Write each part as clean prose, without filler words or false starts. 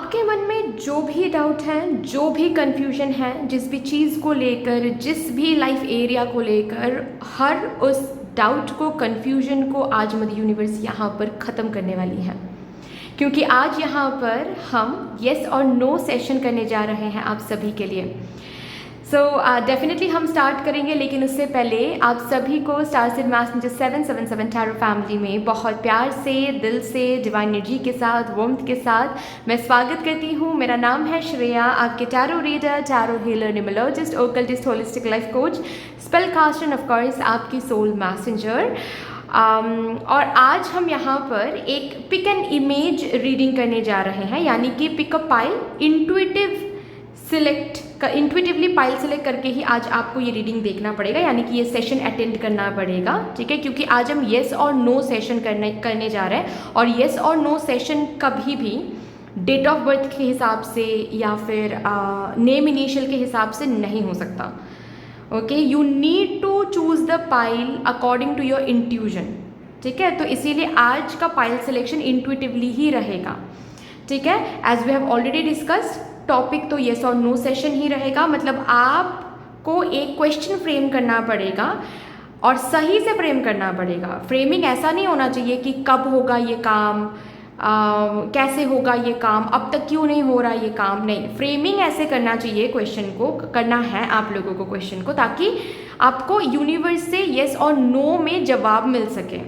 आपके मन में जो भी डाउट है, जो भी कन्फ्यूजन है, जिस भी चीज़ को लेकर, जिस भी लाइफ एरिया को लेकर, हर उस डाउट को, कन्फ्यूजन को आज मदर यूनिवर्स यहाँ पर ख़त्म करने वाली है। क्योंकि आज यहाँ पर हम येस और नो सेशन करने जा रहे हैं आप सभी के लिए। सो डेफिनेटली हम स्टार्ट करेंगे, लेकिन उससे पहले आप सभी को star seed messenger 777 tarot family में बहुत प्यार से, दिल से, डिवाइन एनर्जी के साथ, वार्मथ के साथ मैं स्वागत करती हूँ। मेरा नाम है श्रेया, आपके tarot reader, tarot healer, numerologist, occultist, holistic life coach, spell caster and of course आपकी सोल मैसेंजर। और आज हम यहाँ पर एक पिक एंड इमेज रीडिंग करने जा रहे हैं, यानी कि pickup pile intuitively pile select करके ही आज आपको ये रीडिंग देखना पड़ेगा, यानी कि ये सेशन अटेंड करना पड़ेगा, ठीक है। क्योंकि आज हम येस और नो सेशन करने जा रहे हैं, और येस और नो सेशन कभी भी डेट ऑफ बर्थ के हिसाब से या फिर नेम इनिशियल के हिसाब से नहीं हो सकता। Okay, you need to choose the pile according to your intuition, ठीक है। तो इसीलिए आज का पाइल सिलेक्शन इंट्यूटिवली ही रहेगा, ठीक है। As we have already discussed, topic तो येस और नो सेशन ही रहेगा। मतलब आपको एक क्वेश्चन फ्रेम करना पड़ेगा और सही से फ्रेम करना पड़ेगा। फ्रेमिंग ऐसा नहीं होना चाहिए कि कब होगा ये काम, कैसे होगा ये काम, अब तक क्यों नहीं हो रहा ये काम, नहीं। फ्रेमिंग ऐसे करना चाहिए, क्वेश्चन को करना है आप लोगों को क्वेश्चन को, ताकि आपको यूनिवर्स से येस और नो में जवाब मिल सके,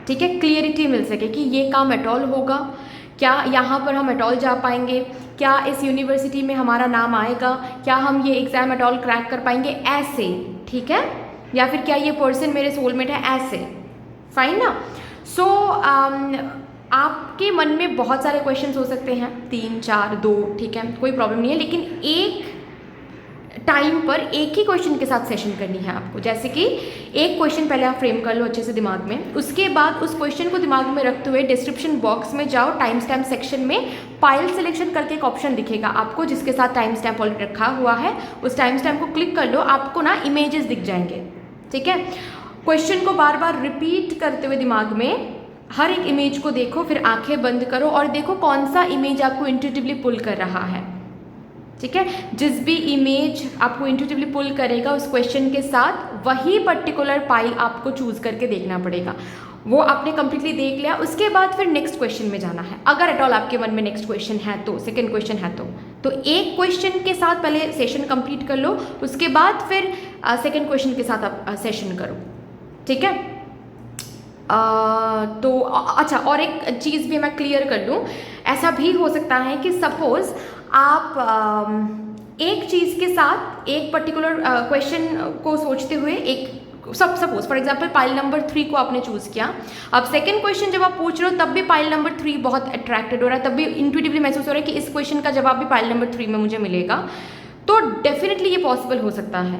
ठीक है। क्लियरिटी मिल सके कि ये काम एट ऑल होगा क्या, यहाँ पर हम एट ऑल जा पाएंगे क्या, इस यूनिवर्सिटी में हमारा नाम आएगा क्या, हम ये एग्ज़ाम एट ऑल क्रैक कर पाएंगे, ऐसे, ठीक है। या फिर क्या ये पर्सन मेरे सोलमेट है, ऐसे, फाइन ना। सो आपके मन में बहुत सारे क्वेश्चंस हो सकते हैं, 3, 4, 2, ठीक है, कोई प्रॉब्लम नहीं है। लेकिन एक टाइम पर एक ही क्वेश्चन के साथ सेशन करनी है आपको। जैसे कि एक क्वेश्चन पहले आप फ्रेम कर लो अच्छे से दिमाग में, उसके बाद उस क्वेश्चन को दिमाग में रखते हुए डिस्क्रिप्शन बॉक्स में जाओ, टाइम स्टैम्प सेक्शन में पाइल सिलेक्शन करके एक ऑप्शन दिखेगा आपको, जिसके साथ टाइम स्टैम्प ऑलरेडी रखा हुआ है। उस टाइम स्टैम्प को क्लिक कर लो, आपको ना इमेजेस दिख जाएंगे, ठीक है। क्वेश्चन को बार बार रिपीट करते हुए दिमाग में हर एक इमेज को देखो, फिर आंखें बंद करो और देखो कौन सा इमेज आपको इंट्यूटिवली पुल कर रहा है, ठीक है। जिस भी इमेज आपको इंट्यूटिवली पुल करेगा उस क्वेश्चन के साथ वही पर्टिकुलर पाइल आपको चूज करके देखना पड़ेगा। वो आपने कंप्लीटली देख लिया, उसके बाद फिर नेक्स्ट क्वेश्चन में जाना है। अगर एट ऑल आपके मन में नेक्स्ट क्वेश्चन है तो, सेकंड क्वेश्चन है तो एक क्वेश्चन के साथ पहले सेशन कंप्लीट कर लो, उसके बाद फिर सेकंड क्वेश्चन के साथ आप सेशन करो, ठीक है। तो अच्छा, और एक चीज़ भी मैं क्लियर कर लूँ, ऐसा भी हो सकता है कि सपोज़ आप एक चीज़ के साथ एक पर्टिकुलर क्वेश्चन को सोचते हुए एक suppose for example pile number 3 को आपने चूज़ किया। अब सेकंड क्वेश्चन जब आप पूछ रहे हो तब भी पाइल नंबर 3 बहुत अट्रैक्टेड हो रहा है, तब भी इंट्यूटिवली महसूस हो रहा है कि इस क्वेश्चन का जवाब भी पाइल नंबर 3 में मुझे मिलेगा, तो डेफिनेटली ये पॉसिबल हो सकता है,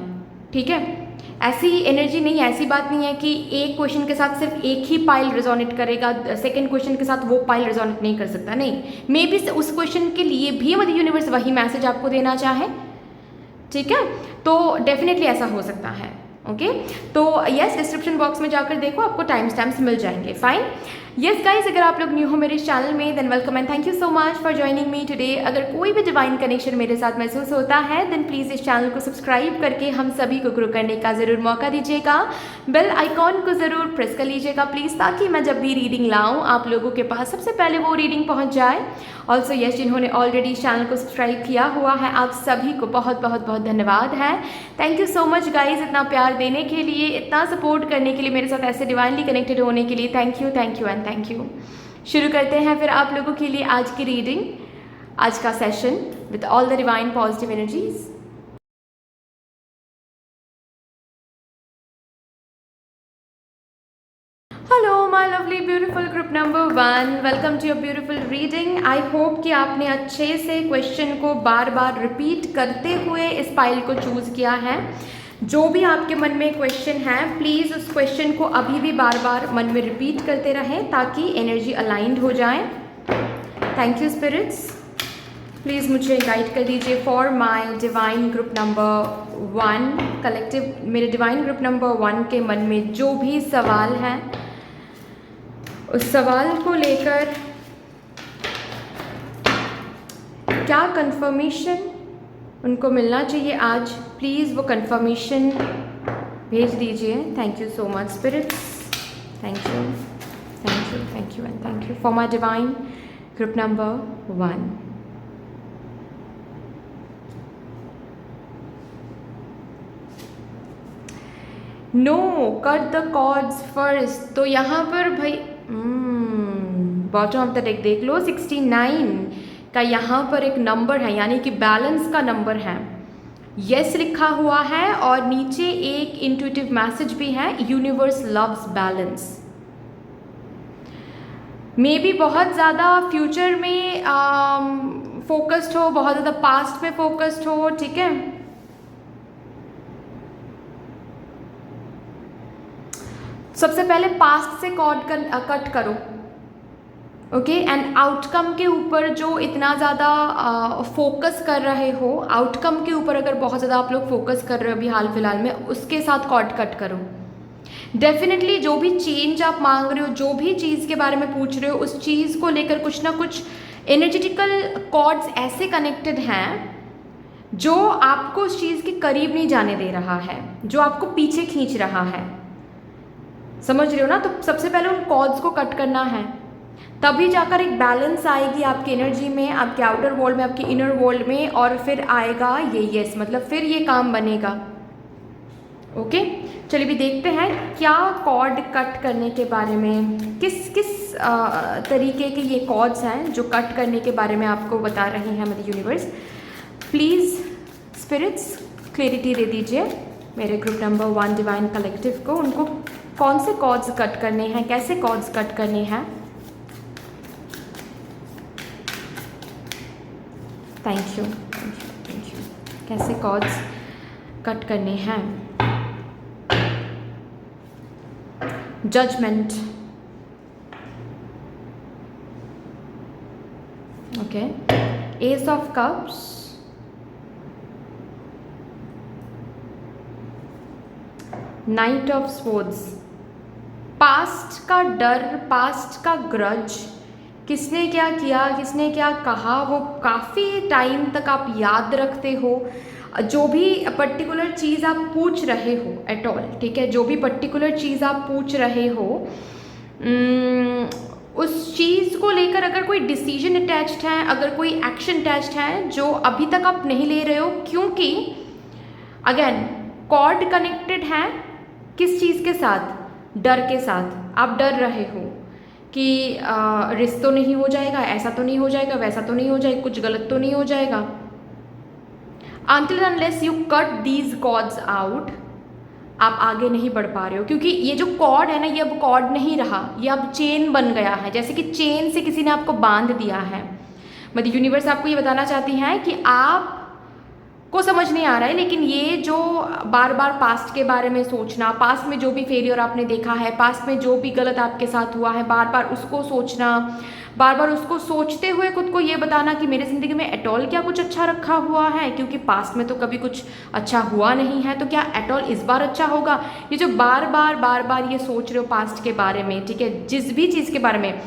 ठीक है। ऐसी एनर्जी नहीं, ऐसी बात नहीं है कि एक क्वेश्चन के साथ सिर्फ एक ही पाइल रिजोनेट करेगा, सेकंड क्वेश्चन के साथ वो पाइल रिजोनेट नहीं कर सकता, नहीं। मे बी उस क्वेश्चन के लिए भी मदर यूनिवर्स वही मैसेज आपको देना चाहे, ठीक है। तो डेफिनेटली ऐसा हो सकता है, ओके। तो यस, डिस्क्रिप्शन बॉक्स में जाकर देखो, आपको टाइम स्टैम्प्स मिल जाएंगे, फाइन। यस गाइस, अगर आप लोग न्यू हो मेरे चैनल में than welcome and thank you so much for joining me today. अगर कोई भी डिवाइन कनेक्शन मेरे साथ महसूस होता है देन प्लीज़ इस चैनल को सब्सक्राइब करके हम सभी को ग्रो करने का ज़रूर मौका दीजिएगा। बेल आइकॉन को ज़रूर प्रेस कर लीजिएगा प्लीज़, ताकि मैं जब भी रीडिंग लाऊँ आप लोगों के पास सबसे पहले वो रीडिंग पहुँच जाए। ऑल्सो यस, जिन्होंने ऑलरेडी चैनल को सब्सक्राइब किया हुआ है आप सभी को बहुत बहुत बहुत धन्यवाद है। Thank you so much guys, इतना प्यार देने के लिए, इतना सपोर्ट करने के लिए, मेरे साथ ऐसे डिवाइनली कनेक्टेड होने के लिए thank you and thank you. शुरू करते हैं फिर आप लोगों के लिए आज की रीडिंग, आज का session with all the divine positive energies. Hello my lovely beautiful group number 1, welcome to your beautiful reading. I hope कि आपने अच्छे से क्वेश्चन को बार बार रिपीट करते हुए इस पाइल को चूज़ किया है। जो भी आपके मन में क्वेश्चन है प्लीज़ उस क्वेश्चन को अभी भी बार बार मन में रिपीट करते रहें ताकि एनर्जी अलाइंड हो जाए। थैंक यू स्पिरिट्स, प्लीज़ मुझे गाइड कर दीजिए for my divine group number 1 collective. मेरे डिवाइन ग्रुप नंबर 1 के मन में जो भी सवाल है उस सवाल को लेकर क्या कंफर्मेशन उनको मिलना चाहिए आज, प्लीज़ वो कंफर्मेशन भेज दीजिए। Thank you so much spirits, thank you, thank you, thank you and thank you for my divine group number 1। No cut the cords first. तो यहाँ पर भाई बॉटम ऑफ द डेक देख लो, 69 का यहाँ पर एक नंबर है, यानी कि बैलेंस का नंबर है। यस लिखा हुआ है और नीचे एक इंट्यूटिव मैसेज भी है, universe loves balance. May be बहुत ज़्यादा फ्यूचर में फोकस्ड हो, बहुत ज़्यादा पास्ट में फोकस्ड हो, ठीक है। सबसे पहले पास्ट से कट करो, ओके। एंड आउटकम के ऊपर जो इतना ज़्यादा फोकस कर रहे हो, आउटकम के ऊपर अगर बहुत ज़्यादा आप लोग फोकस कर रहे हो अभी हाल फिलहाल में, उसके साथ कॉर्ड कट करो। डेफिनेटली जो भी चेंज आप मांग रहे हो, जो भी चीज़ के बारे में पूछ रहे हो, उस चीज़ को लेकर कुछ ना कुछ एनर्जेटिकल कॉर्ड्स ऐसे कनेक्टेड हैं जो आपको उस चीज़ के करीब नहीं जाने दे रहा है, जो आपको पीछे खींच रहा है। समझ रहे हो ना? तो सबसे पहले उन कॉर्ड्स को कट करना है, तभी जाकर एक बैलेंस आएगी आपकी एनर्जी में, आपके आउटर वर्ल्ड में, आपके इनर वर्ल्ड में, और फिर आएगा ये यस, मतलब फिर ये काम बनेगा। ओके, चलिए भी देखते हैं क्या कॉर्ड कट करने के बारे में, किस किस तरीके के ये कॉर्ड्स हैं जो कट करने के बारे में आपको बता रहे हैं mother universe. Please spirits clarity दे दीजिए मेरे ग्रुप नंबर 1 डिवाइन कलेक्टिव को, उनको कौन से कॉर्ड्स कट करने हैं, कैसे कॉर्ड्स कट करने हैं। Thank you, thank you, thank you. कैसे कॉर्ड्स कट करने हैं। Judgement, okay. Ace of cups, knight of swords. Past का डर, पास्ट का ग्रज, किसने क्या किया, किसने क्या कहा, वो काफ़ी टाइम तक आप याद रखते हो। जो भी पर्टिकुलर चीज़ आप पूछ रहे हो एट ऑल, ठीक है, जो भी पर्टिकुलर चीज़ आप पूछ रहे हो, उस चीज़ को लेकर अगर कोई डिसीजन अटैच्ड है, अगर कोई एक्शन अटैच्ड है जो अभी तक आप नहीं ले रहे हो, क्योंकि अगेन कॉर्ड कनेक्टेड है किस चीज़ के साथ, डर के साथ। आप डर रहे हो कि रिश्ता तो नहीं हो जाएगा, ऐसा तो नहीं हो जाएगा, वैसा तो नहीं हो जाएगा, कुछ गलत तो नहीं हो जाएगा। Until unless you cut these cords out, आप आगे नहीं बढ़ पा रहे हो, क्योंकि ये जो कॉर्ड है ना, ये अब कॉर्ड नहीं रहा, ये अब चेन बन गया है। जैसे कि चेन से किसी ने आपको बांध दिया है। मतलब यूनिवर्स आपको ये बताना चाहती है कि आप को समझ नहीं आ रहा है, लेकिन ये जो बार बार पास्ट के बारे में सोचना, पास्ट में जो भी फेलियर आपने देखा है, पास्ट में जो भी गलत आपके साथ हुआ है, बार बार उसको सोचना, बार बार उसको सोचते हुए खुद को ये बताना कि मेरी ज़िंदगी में एटॉल क्या कुछ अच्छा रखा हुआ है, क्योंकि पास्ट में तो कभी कुछ अच्छा हुआ नहीं है, तो क्या एटॉल इस बार अच्छा होगा। ये जो बार बार ये सोच रहे हो पास्ट के बारे में, ठीक है, जिस भी चीज़ के बारे में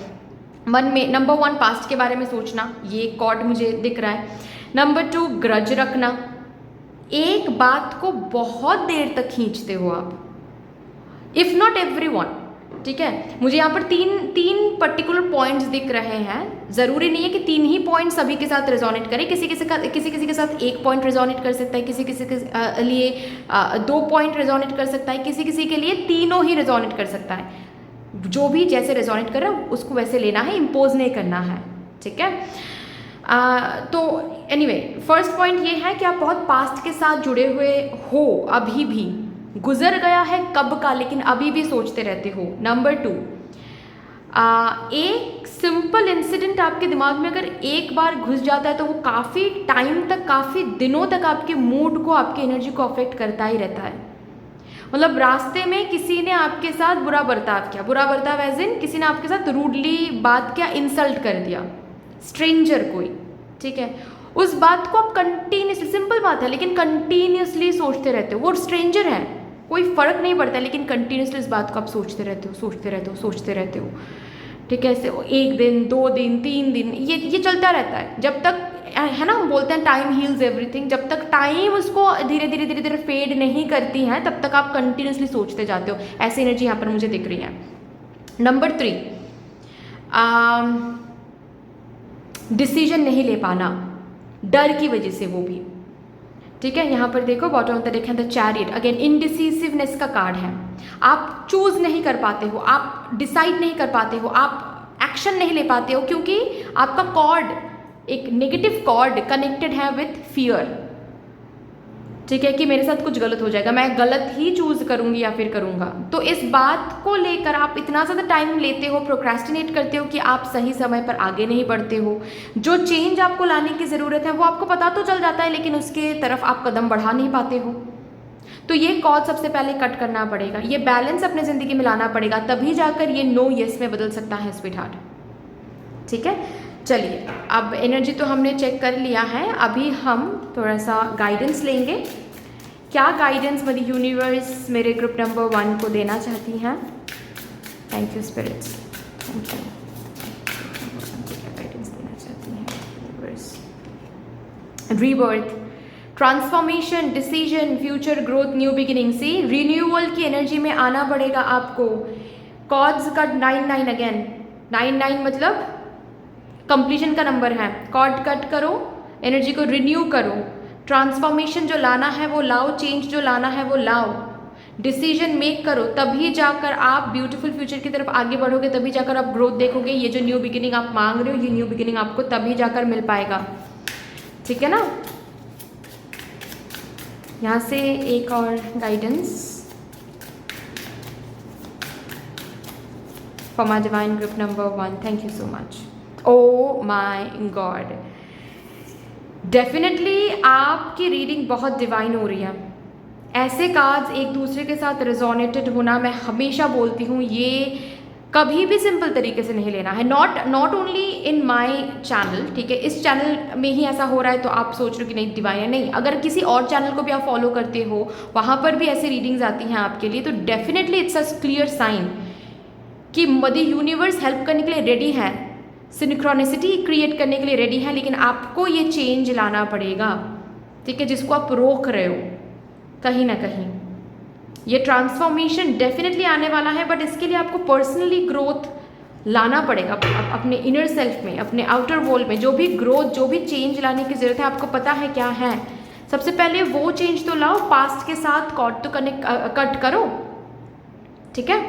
मन में, नंबर 1 पास्ट के बारे में सोचना, ये कॉर्ड मुझे दिख रहा है। नंबर 2 ग्रज रखना, एक बात को बहुत देर तक खींचते हो आप, इफ़ नॉट एवरीवन, ठीक है। मुझे यहाँ पर तीन पर्टिकुलर पॉइंट्स दिख रहे हैं। ज़रूरी नहीं है कि 3 ही पॉइंट सभी के साथ रेजोनेट करें, किसी किसी के साथ 1 पॉइंट रेजोनेट कर सकता है, किसी के लिए 2 पॉइंट रेजोनेट कर सकता है, किसी के लिए तीनों ही रेजोनेट कर सकता है। जो भी जैसे रेजोनेट कर रहा है उसको वैसे लेना है, इम्पोज नहीं करना है, ठीक है। तो एनीवे फर्स्ट पॉइंट ये है कि आप बहुत पास्ट के साथ जुड़े हुए हो, अभी भी गुजर गया है कब का, लेकिन अभी भी सोचते रहते हो। नंबर 2 एक सिंपल इंसिडेंट आपके दिमाग में अगर एक बार घुस जाता है तो वो काफ़ी टाइम तक, काफ़ी दिनों तक आपके मूड को, आपकी एनर्जी को अफेक्ट करता ही रहता है। मतलब रास्ते में किसी ने आपके साथ बुरा बर्ताव किया, बुरा बर्ताव एज इन किसी ने आपके साथ रूडली बात किया, इंसल्ट कर दिया, स्ट्रेंजर कोई, ठीक है, उस बात को आप कंटिन्यूसली, सिंपल बात है लेकिन कंटिन्यूसली सोचते रहते हो। वो स्ट्रेंजर है, कोई फ़र्क नहीं पड़ता, लेकिन कंटिन्यूसली इस बात को आप सोचते रहते हो, सोचते रहते हो, सोचते रहते हो, ठीक है, ऐसे 1 दिन 2 दिन 3 दिन ये चलता रहता है, जब तक, है ना, हम बोलते हैं टाइम हील्स एवरीथिंग, जब तक टाइम उसको धीरे धीरे फेड नहीं करती है तब तक आप कंटिन्यूसली सोचते जाते हो। ऐसी एनर्जी यहाँ पर मुझे दिख रही है। नंबर 3, डिसीजन नहीं ले पाना, डर की वजह से, वो भी, ठीक है। यहाँ पर देखो बॉटम ऑफ द डेक है द चैरियट, अगेन इनडिसिसिवनेस का कार्ड है। आप चूज नहीं कर पाते हो, आप डिसाइड नहीं कर पाते हो, आप एक्शन नहीं ले पाते हो, क्योंकि आपका कॉर्ड, एक नेगेटिव कॉर्ड कनेक्टेड है विथ फियर, ठीक है, कि मेरे साथ कुछ गलत हो जाएगा, मैं गलत ही चूज करूंगी या फिर करूंगा। तो इस बात को लेकर आप इतना ज़्यादा टाइम लेते हो, प्रोक्रेस्टिनेट करते हो कि आप सही समय पर आगे नहीं बढ़ते हो। जो चेंज आपको लाने की ज़रूरत है वो आपको पता तो चल जाता है, लेकिन उसके तरफ आप कदम बढ़ा नहीं पाते हो। तो ये कॉज सबसे पहले कट करना पड़ेगा, ये बैलेंस अपने ज़िंदगी में लाना पड़ेगा, तभी जाकर ये नो येस में बदल सकता है स्वीट हार्ट, ठीक है। चलिए, अब एनर्जी तो हमने चेक कर लिया है, अभी हम थोड़ा सा गाइडेंस लेंगे। क्या गाइडेंस मदर यूनिवर्स मेरे ग्रुप नंबर 1 को देना चाहती हैं? Thank you spirits, thank you. क्या गाइडेंस देना चाहती हैं universe? Rebirth, transformation, decision, future growth, new beginning. See, renewal की एनर्जी में आना पड़ेगा आपको। कॉर्ड्स का 9-9 अगेन, 9-9 मतलब कंप्लीशन का नंबर है। कॉर्ड कट करो, एनर्जी को रिन्यू करो, ट्रांसफॉर्मेशन जो लाना है वो लाओ, चेंज जो लाना है वो लाओ, डिसीजन मेक करो, तभी जाकर आप ब्यूटीफुल फ्यूचर की तरफ आगे बढ़ोगे, तभी जाकर आप ग्रोथ देखोगे। ये जो न्यू बिगिनिंग आप मांग रहे हो, ये न्यू बिगिनिंग आपको तभी जाकर मिल पाएगा, ठीक है ना। यहाँ से एक और guidance for my divine group number 1, thank you so much. Oh my God, definitely आपकी रीडिंग बहुत डिवाइन हो रही है। ऐसे कार्ड्स एक दूसरे के साथ रिजोनेटेड होना, मैं हमेशा बोलती हूँ, ये कभी भी सिंपल तरीके से नहीं लेना है। Not only in my channel, ठीक है, इस चैनल में ही ऐसा हो रहा है तो आप सोच रहे हो कि नहीं डिवाइन है, नहीं, अगर किसी और चैनल को भी आप फॉलो करते हो, वहाँ पर भी ऐसी रीडिंग्स आती हैं आपके लिए, तो definitely it's a clear sign कि मदर यूनिवर्स हेल्प करने के लिए रेडी है, सिंक्रोनिसिटी क्रिएट करने के लिए रेडी है, लेकिन आपको ये चेंज लाना पड़ेगा, ठीक है, जिसको आप रोक रहे हो कहीं ना कहीं। ये ट्रांसफॉर्मेशन डेफिनेटली आने वाला है, बट इसके लिए आपको पर्सनली ग्रोथ लाना पड़ेगा अपने इनर सेल्फ में, अपने आउटर वर्ल्ड में। जो भी ग्रोथ, जो भी चेंज लाने की ज़रूरत है, आपको पता है क्या है। सबसे पहले वो चेंज तो लाओ, पास्ट के साथ कॉर्ड तो कट करो, ठीक है।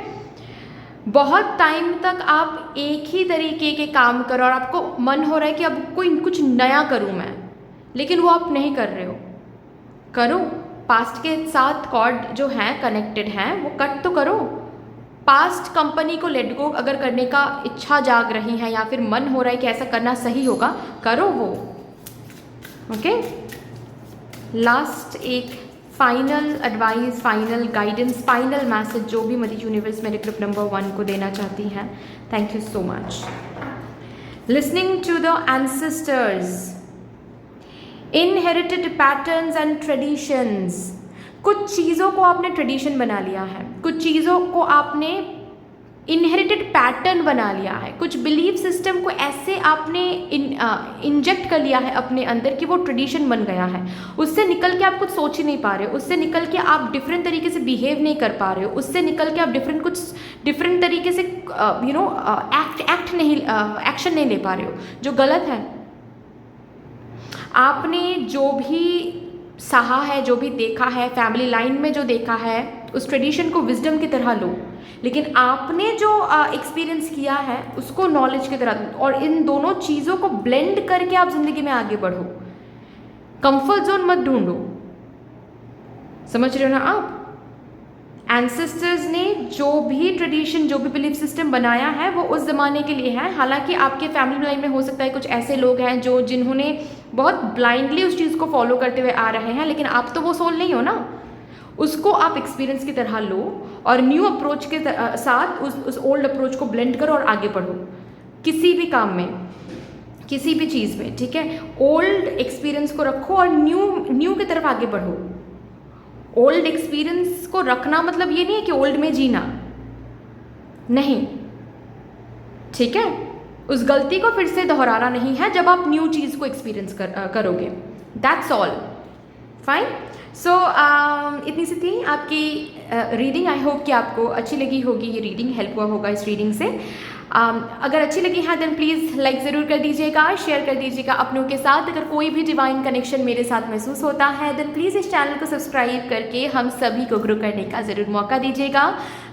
बहुत टाइम तक आप एक ही तरीके के काम करो और आपको मन हो रहा है कि अब कोई कुछ नया करूं मैं, लेकिन वो आप नहीं कर रहे हो। करो, पास्ट के साथ कॉर्ड जो है कनेक्टेड हैं वो कट तो करो। पास्ट कंपनी को लेट गो अगर करने का इच्छा जाग रही है या फिर मन हो रहा है कि ऐसा करना सही होगा, करो वो, ओके। लास्ट एक final advice, final guidance, final message जो भी मदर यूनिवर्स मेरे ग्रुप नंबर 1 को देना चाहती हैं। Thank you so much. Listening to the ancestors, inherited patterns and traditions. कुछ चीज़ों को आपने ट्रेडिशन बना लिया है, कुछ चीज़ों को आपने इनहेरिटेड पैटर्न बना लिया है, कुछ बिलीफ सिस्टम को ऐसे आपने इंजेक्ट कर लिया है अपने अंदर कि वो ट्रेडिशन बन गया है। उससे निकल के आप कुछ सोच ही नहीं पा रहे हो, उससे निकल के आप डिफरेंट तरीके से बिहेव नहीं कर पा रहे हो, उससे निकल के आप डिफरेंट तरीके से एक्शन नहीं ले पा रहे हो, जो गलत है। आपने जो भी सहा है, जो भी देखा है, फैमिली लाइन में जो देखा है, उस ट्रेडिशन को विजडम की तरह लो, लेकिन आपने जो एक्सपीरियंस किया है उसको नॉलेज की तरह दो, और इन दोनों चीज़ों को ब्लेंड करके आप जिंदगी में आगे बढ़ो। कंफर्ट जोन मत ढूंढो, समझ रहे हो ना आप। एंसेस्टर्स ने जो भी ट्रेडिशन, जो भी बिलीफ सिस्टम बनाया है वो उस ज़माने के लिए है। हालांकि आपके फैमिली लाइन में हो सकता है कुछ ऐसे लोग हैं जिन्होंने बहुत ब्लाइंडली उस चीज़ को फॉलो करते हुए आ रहे हैं, लेकिन आप तो वो सोल नहीं हो ना। उसको आप एक्सपीरियंस की तरह लो और न्यू अप्रोच के साथ उस ओल्ड अप्रोच को ब्लेंड करो और आगे बढ़ो, किसी भी काम में, किसी भी चीज़ में, ठीक है। ओल्ड एक्सपीरियंस को रखो और न्यू की तरफ आगे बढ़ो। ओल्ड एक्सपीरियंस को रखना मतलब ये नहीं है कि ओल्ड में जीना, नहीं, ठीक है, उस गलती को फिर से दोहराना नहीं है जब आप न्यू चीज़ को एक्सपीरियंस करोगे। That's all, fine. सो इतनी सी थी आपकी रीडिंग। आई होप कि आपको अच्छी लगी होगी ये रीडिंग, हेल्प हुआ होगा इस रीडिंग से। अगर अच्छी लगी है देन प्लीज़ लाइक ज़रूर कर दीजिएगा, शेयर कर दीजिएगा अपनों के साथ। अगर कोई भी डिवाइन कनेक्शन मेरे साथ महसूस होता है देन प्लीज़ इस चैनल को सब्सक्राइब करके हम सभी को ग्रो करने का ज़रूर मौका दीजिएगा।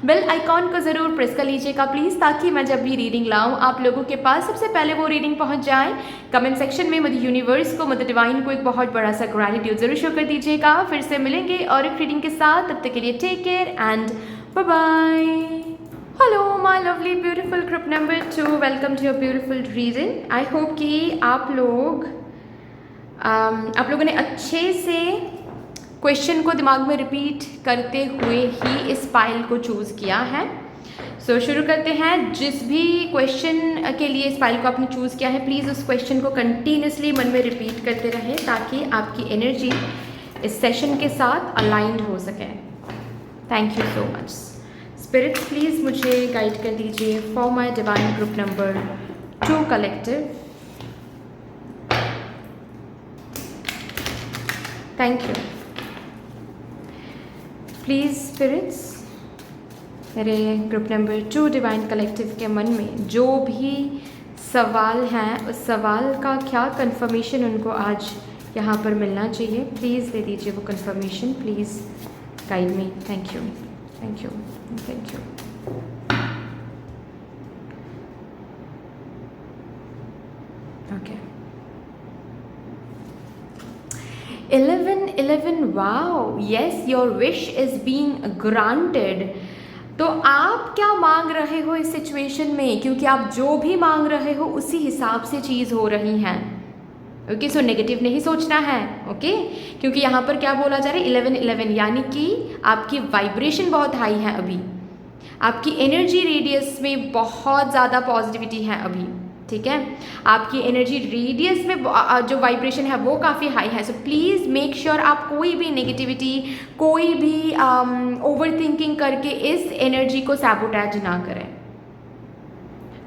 बेल आइकॉन को ज़रूर प्रेस कर लीजिएगा प्लीज़, ताकि मैं जब भी रीडिंग लाऊं आप लोगों के पास सबसे पहले वो रीडिंग पहुंच जाए। कमेंट सेक्शन में मदर यूनिवर्स को, मदर डिवाइन को एक बहुत बड़ा सा ग्रैटिट्यूड ज़रूर शो कर दीजिएगा। फिर से मिलेंगे और एक रीडिंग के साथ, तब तक के लिए take care and bye bye. Hello my lovely beautiful group number 2, welcome to your beautiful reading. I hope कि आप लोगों ने अच्छे से क्वेश्चन को दिमाग में रिपीट करते हुए ही इस पाइल को चूज़ किया है। सो शुरू करते हैं। जिस भी क्वेश्चन के लिए इस पाइल को आपने चूज़ किया है प्लीज़ उस क्वेश्चन को कंटिन्यूसली मन में रिपीट करते रहें, ताकि आपकी एनर्जी इस सेशन के साथ अलाइंड हो सके। Thank you so much. Spirits please मुझे गाइड कर दीजिए for my divine group number 2 collective. Thank you. Please spirits मेरे ग्रुप नंबर 2 डिवाइन कलेक्टिव के मन में जो भी सवाल हैं उस सवाल का क्या कंफर्मेशन उनको आज यहाँ पर मिलना चाहिए, प्लीज़ दे दीजिए वो confirmation. Please guide me. Thank you, thank you, thank you. Okay 11 wow, yes your wish is being granted. तो आप क्या मांग रहे हो इस सिचुएशन में, क्योंकि आप जो भी मांग रहे हो उसी हिसाब से चीज़ हो रही हैं। ओके, सो नेगेटिव नहीं सोचना है। ओके, क्योंकि यहाँ पर क्या बोला जा रहा है 11 यानी कि आपकी वाइब्रेशन बहुत हाई है अभी, आपकी एनर्जी रेडियस में बहुत ज़्यादा पॉजिटिविटी है अभी। ठीक है, आपकी एनर्जी रेडियस में जो वाइब्रेशन है वो काफ़ी हाई है। सो प्लीज़ मेक श्योर आप कोई भी नेगेटिविटी, कोई भी ओवर थिंकिंग करके इस एनर्जी को सैबोटैज ना करें।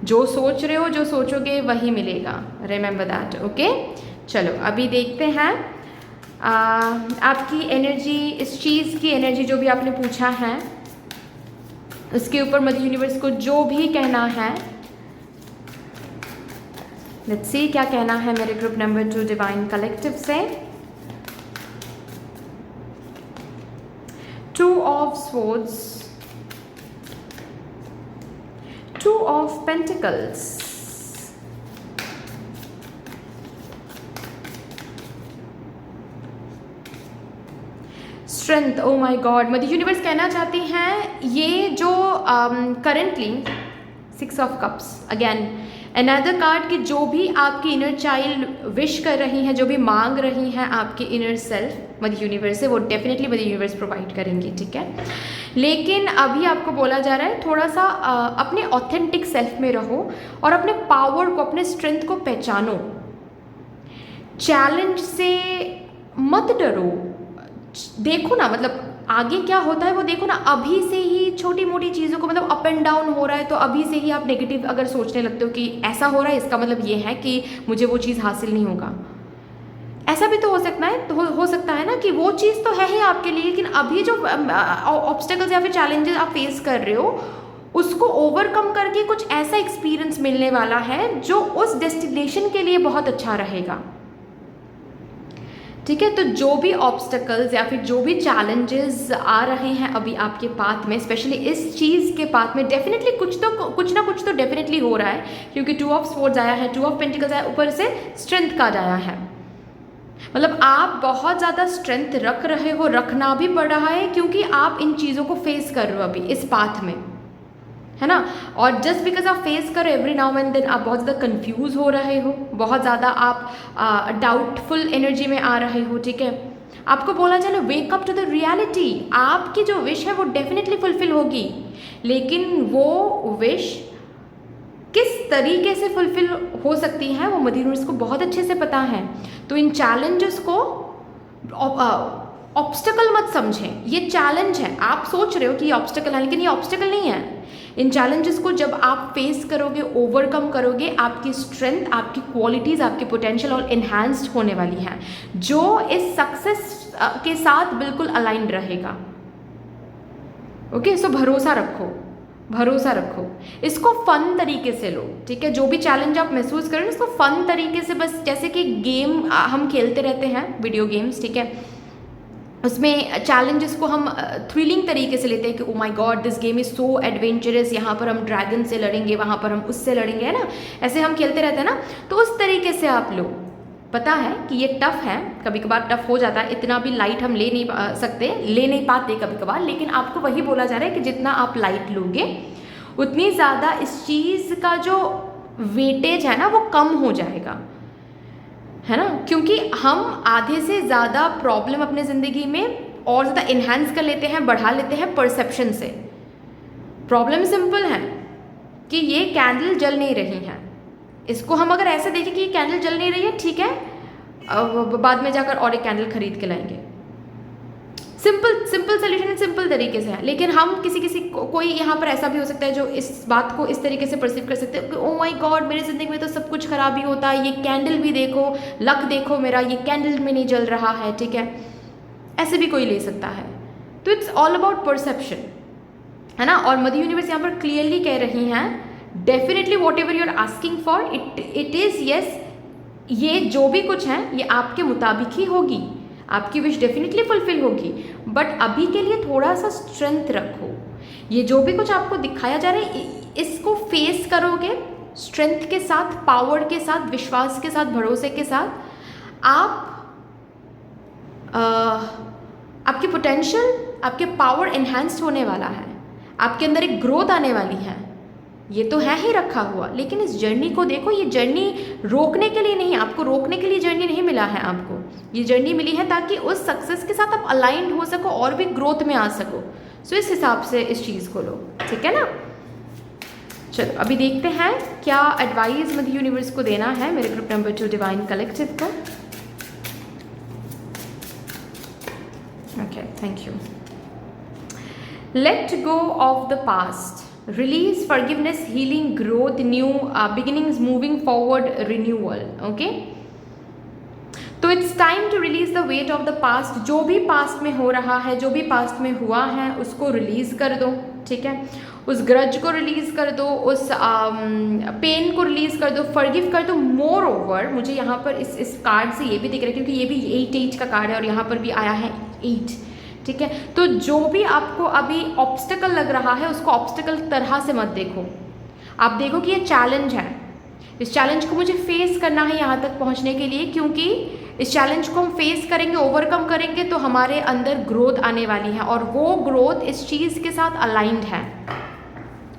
जो सोच रहे हो, जो सोचोगे वही मिलेगा, रिमेंबर दैट। ओके, चलो अभी देखते हैं आपकी एनर्जी, इस चीज़ की एनर्जी जो भी आपने पूछा है उसके ऊपर मदर यूनिवर्स को जो भी कहना है। लेट्स सी क्या कहना है मेरे ग्रुप नंबर 2 डिवाइन कलेक्टिव से। 2 of swords, 2 of pentacles, strength. Oh my God, mother universe कहना चाहती हैं ये जो currently 6 of cups, again another card कि जो भी आपकी इनर चाइल्ड विश कर रही हैं, जो भी मांग रही हैं आपके इनर सेल्फ मदर यूनिवर्स से, वो डेफिनेटली मदर यूनिवर्स प्रोवाइड करेंगी। ठीक है, लेकिन अभी आपको बोला जा रहा है थोड़ा सा अपने ऑथेंटिक सेल्फ में रहो और अपने पावर को, अपने स्ट्रेंथ को पहचानो। चैलेंज से मत डरो, देखो ना, मतलब आगे क्या होता है वो देखो ना। अभी से ही छोटी मोटी चीज़ों को, मतलब अप एंड डाउन हो रहा है तो अभी से ही आप नेगेटिव अगर सोचने लगते हो कि ऐसा हो रहा है, इसका मतलब ये है कि मुझे वो चीज़ हासिल नहीं होगा। ऐसा भी तो हो सकता है, तो हो सकता है ना कि वो चीज़ तो है ही आपके लिए, लेकिन अभी जो ऑब्स्टेकल्स या फिर चैलेंजेस आप फेस कर रहे हो उसको ओवरकम करके कुछ ऐसा एक्सपीरियंस मिलने वाला है जो उस डेस्टिनेशन के लिए बहुत अच्छा रहेगा। ठीक है, तो जो भी ऑब्स्टेकल्स या फिर जो भी चैलेंजेस आ रहे हैं अभी आपके पाथ में, स्पेशली इस चीज़ के पाथ में, डेफिनेटली कुछ ना कुछ तो डेफिनेटली हो रहा है, क्योंकि 2 ऑफ स्वॉर्ड्स आया है, 2 ऑफ पेंटिकल्स आया, ऊपर से स्ट्रेंथ का आया है। मतलब आप बहुत ज़्यादा स्ट्रेंथ रख रहे हो, रखना भी पड़ रहा है, क्योंकि आप इन चीज़ों को फेस कर रहे हो अभी इस पाथ में, है ना। और जस्ट बिकॉज आप फेस करो एवरी नाउ एंड देन आप बहुत ज़्यादा कंफ्यूज हो रहे हो, बहुत ज़्यादा आप डाउटफुल एनर्जी में आ रहे हो। ठीक है, आपको बोला चलो wake up to the reality. आपकी जो विश है वो डेफिनेटली फुलफिल होगी, लेकिन वो विश किस तरीके से फुलफिल हो सकती है वो मदर यूनिवर्स को बहुत अच्छे से पता है। तो इन चैलेंजेस को ऑब्स्टेकल मत समझें, ये चैलेंज है। आप सोच रहे हो कि ये ऑब्स्टेकल है, लेकिन ये ऑब्स्टेकल नहीं है, इन चैलेंजेस को जब आप फेस करोगे, ओवरकम करोगे, आपकी स्ट्रेंथ, आपकी क्वालिटीज़, आपकी पोटेंशियल और इन्हांस्ड होने वाली हैं, जो इस सक्सेस के साथ बिल्कुल अलाइंड रहेगा। ओके, सो भरोसा रखो, भरोसा रखो, इसको फन तरीके से लो, ठीक है। जो भी चैलेंज आप महसूस करें इसको फन तरीके से, बस जैसे कि गेम हम खेलते रहते हैं, वीडियो गेम्स, ठीक है, उसमें चैलेंजेस को हम थ्रिलिंग तरीके से लेते हैं कि oh my God this game is so adventurous, यहाँ पर हम ड्रैगन से लड़ेंगे, वहाँ पर हम उससे लड़ेंगे, है ना, ऐसे हम खेलते रहते हैं ना। तो उस तरीके से आप लो। पता है कि ये टफ़ है, कभी कभार टफ़ हो जाता है, इतना भी लाइट हम ले नहीं सकते, ले नहीं पाते कभी कभार, लेकिन आपको वही बोला जा रहा है कि जितना आप लाइट लोगे उतनी ज़्यादा इस चीज़ का जो वेटेज है ना वो कम हो जाएगा, है ना। क्योंकि हम आधे से ज़्यादा प्रॉब्लम अपने ज़िंदगी में और ज़्यादा इन्हांस कर लेते हैं, बढ़ा लेते हैं परसेप्शन से। प्रॉब्लम सिंपल है कि ये कैंडल जल नहीं रही है, इसको हम अगर ऐसे देखें कि ये कैंडल जल नहीं रही है, ठीक है, बाद में जाकर और एक कैंडल खरीद के लाएंगे। सिंपल सोल्यूशन सिंपल तरीके से है। लेकिन हम किसी कोई यहाँ पर ऐसा भी हो सकता है जो इस बात को इस तरीके से परसीव कर सकते हैं कि ओ माय गॉड मेरी ज़िंदगी में तो सब कुछ खराब ही होता है, ये कैंडल भी देखो, लक देखो मेरा, ये कैंडल में नहीं जल रहा है, ठीक है, ऐसे भी कोई ले सकता है। तो इट्स ऑल अबाउट परसेप्शन, है ना। और मदर यूनिवर्स यहाँ पर क्लियरली कह रही हैं, definitely whatever you are asking for it is yes, ये जो भी कुछ है ये आपके मुताबिक ही होगी, आपकी विश डेफिनेटली फुलफिल होगी, बट अभी के लिए थोड़ा सा स्ट्रेंथ रखो। ये जो भी कुछ आपको दिखाया जा रहा है इसको फेस करोगे स्ट्रेंथ के साथ, पावर के साथ, विश्वास के साथ, भरोसे के साथ, आपकी पोटेंशियल, आपके पावर एनहांस्ड होने वाला है, आपके अंदर एक ग्रोथ आने वाली है। ये तो है ही रखा हुआ, लेकिन इस जर्नी को देखो, ये जर्नी रोकने के लिए नहीं, आपको रोकने के लिए जर्नी नहीं मिला है, आपको ये जर्नी मिली है ताकि उस सक्सेस के साथ आप अलाइंड हो सको और भी ग्रोथ में आ सको। सो इस हिसाब से इस चीज़ को लो, ठीक है ना। चलो अभी देखते हैं क्या एडवाइस मदर यूनिवर्स को देना है मेरे ग्रुप नंबर 2 डिवाइन कलेक्टिव को। Okay, thank you. Late go of the past, release, forgiveness, healing, growth, new beginnings, moving forward, renewal. Okay, तो it's time to release the weight of the past. जो भी past में हो रहा है, जो भी पास्ट में हुआ है, उसको रिलीज कर दो, ठीक है, उस ग्रज को रिलीज कर दो, उस पेन को रिलीज कर दो, फॉरगिव कर दो। मोर ओवर मुझे यहाँ पर इस कार्ड से ये भी दिख रहा है, क्योंकि ये भी 8 का कार्ड है और यहाँ पर भी आया है 8, ठीक है। तो जो भी आपको अभी ऑब्स्टेकल लग रहा है उसको ऑब्स्टेकल तरह से मत देखो, आप देखो कि ये चैलेंज है, इस चैलेंज को मुझे फेस करना है यहाँ तक पहुँचने के लिए, क्योंकि इस चैलेंज को हम फेस करेंगे, ओवरकम करेंगे तो हमारे अंदर ग्रोथ आने वाली है और वो ग्रोथ इस चीज़ के साथ अलाइंड है।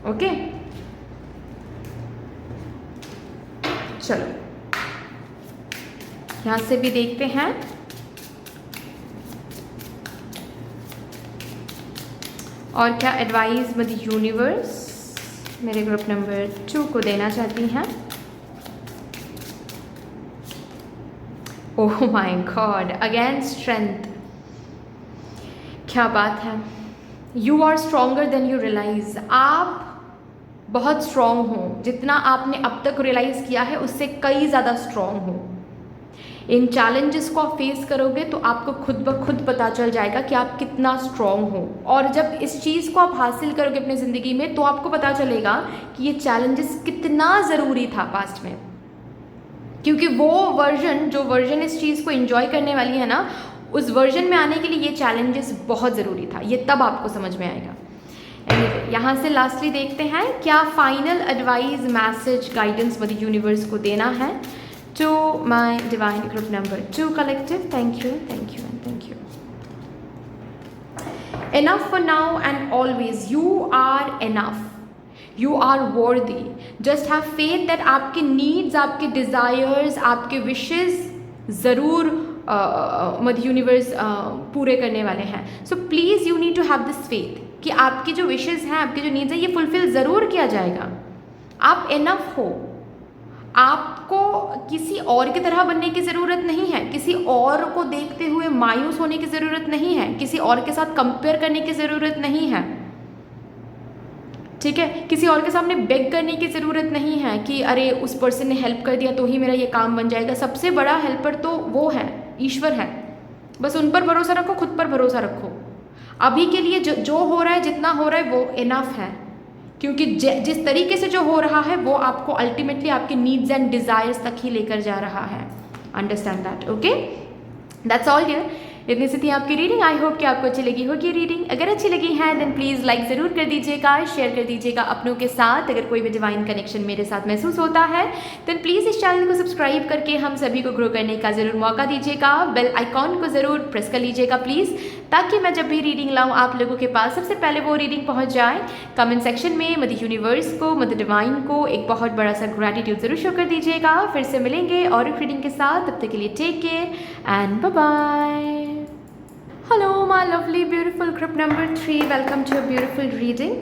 ओके, चलो यहाँ से भी देखते हैं और क्या एडवाइस मदर यूनिवर्स मेरे ग्रुप नंबर 2 को देना चाहती हैं। Oh my god, again strength, क्या बात है। You are stronger than you realise, आप बहुत स्ट्रॉन्ग हो, जितना आपने अब तक रियलाइज़ किया है उससे कई ज़्यादा स्ट्रॉन्ग हो। इन चैलेंजेस को आप फेस करोगे तो आपको खुद ब खुद पता चल जाएगा कि आप कितना स्ट्रॉन्ग हो, और जब इस चीज़ को आप हासिल करोगे अपनी ज़िंदगी में तो आपको पता चलेगा कि ये चैलेंजेस कितना ज़रूरी था पास्ट में, क्योंकि वो वर्जन, जो वर्जन इस चीज़ को एंजॉय करने वाली है ना, उस वर्जन में आने के लिए ये चैलेंजेस बहुत ज़रूरी था, ये तब आपको समझ में आएगा। एनीवे, यहाँ से लास्टली देखते हैं क्या final advice, message, guidance mother universe को देना है to my divine group number 2 collective. Thank you, thank you, and thank you. Enough for now and always. You are enough. You are worthy. Just have faith that आपके needs, आपके desires, आपके wishes ज़रूर mother universe पूरे करने वाले हैं। So please you need to have this faith कि आपकी जो wishes हैं, आपके जो needs हैं, ये fulfill ज़रूर किया जाएगा। आप enough हो, आपको किसी और की तरह बनने की ज़रूरत नहीं है, किसी और को देखते हुए मायूस होने की ज़रूरत नहीं है, किसी और के साथ कंपेयर करने की ज़रूरत नहीं है। ठीक है, किसी और के सामने बेग करने की ज़रूरत नहीं है कि अरे उस पर्सन ने हेल्प कर दिया तो ही मेरा ये काम बन जाएगा। सबसे बड़ा हेल्पर तो वो है, ईश्वर है। बस उन पर भरोसा रखो, खुद पर भरोसा रखो। अभी के लिए जो हो रहा है, जितना हो रहा है वो इनफ है, क्योंकि जिस तरीके से जो हो रहा है वो आपको अल्टीमेटली आपके नीड्स एंड डिज़ायर्स तक ही लेकर जा रहा है। Understand that? Okay, that's all here. इतनी सी थी आपकी रीडिंग। आई होप कि आपको अच्छी लगी होगी रीडिंग। अगर अच्छी लगी है देन प्लीज़ लाइक ज़रूर कर दीजिएगा, शेयर कर दीजिएगा अपनों के साथ। अगर कोई भी डिवाइन कनेक्शन मेरे साथ महसूस होता है देन प्लीज़ इस चैनल को सब्सक्राइब करके हम सभी को ग्रो करने का ज़रूर मौका दीजिएगा। बेल आइकॉन को ज़रूर प्रेस कर लीजिएगा प्लीज़, ताकि मैं जब भी रीडिंग लाऊँ आप लोगों के पास सबसे पहले वो रीडिंग पहुँच जाए। कमेंट सेक्शन में मदर यूनिवर्स को, मदर डिवाइन को एक बहुत बड़ा सा ग्रैटिट्यूड ज़रूर शो कर दीजिएगा। फिर से मिलेंगे और एक रीडिंग के साथ, तब तक के लिए take care and bye bye. Hello my lovely beautiful group number 3, welcome to a beautiful reading.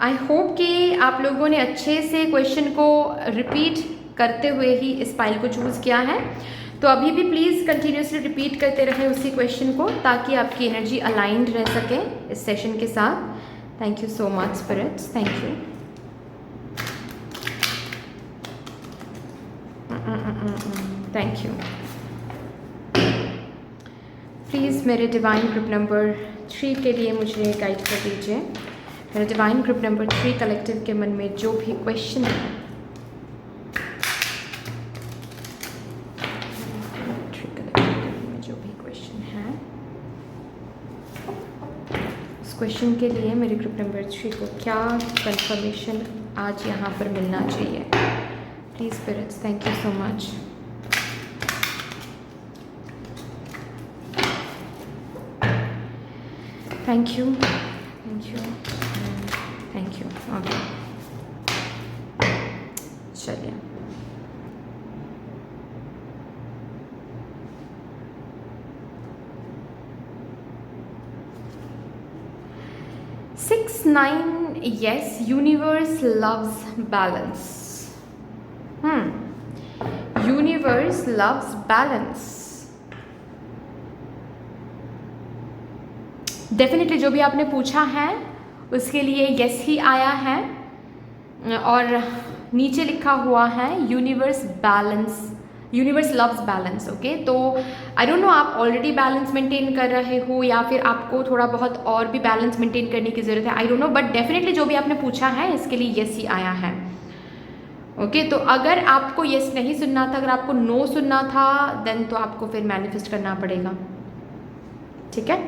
I hope कि आप लोगों ने अच्छे से क्वेश्चन को रिपीट करते हुए ही इस फाइल को चूज़ किया है। तो अभी भी प्लीज़ कंटिन्यूसली रिपीट करते रहें उसी क्वेश्चन को, ताकि आपकी एनर्जी अलाइंड रह सके इस सेशन के साथ। Thank you so much spirits, thank you. Thank you. Please मेरे डिवाइन ग्रुप नंबर 3 के लिए मुझे गाइड कर दीजिए। मेरे डिवाइन ग्रुप नंबर 3 कलेक्टिव के मन में जो भी क्वेश्चन है, उस क्वेश्चन के लिए मेरे ग्रुप नंबर 3 को क्या कंफर्मेशन आज यहाँ पर मिलना चाहिए। Please spirits, thank you so much. Thank you, thank you, thank you. Okay, चलिए। Six 9, yes, universe loves balance. Universe loves balance. Definitely जो भी आपने पूछा है उसके लिए यस ही आया है, और नीचे लिखा हुआ है universe balance, universe loves balance. Okay, तो आई डोंट नो आप ऑलरेडी बैलेंस मेंटेन कर रहे हो या फिर आपको थोड़ा बहुत और भी बैलेंस मेंटेन करने की ज़रूरत है, I don't know, but definitely जो भी आपने पूछा है इसके लिए यस ही आया है। ओके, तो अगर आपको यस नहीं सुनना था, अगर आपको नो सुनना था, देन तो आपको फिर मैनिफेस्ट करना पड़ेगा। ठीक है,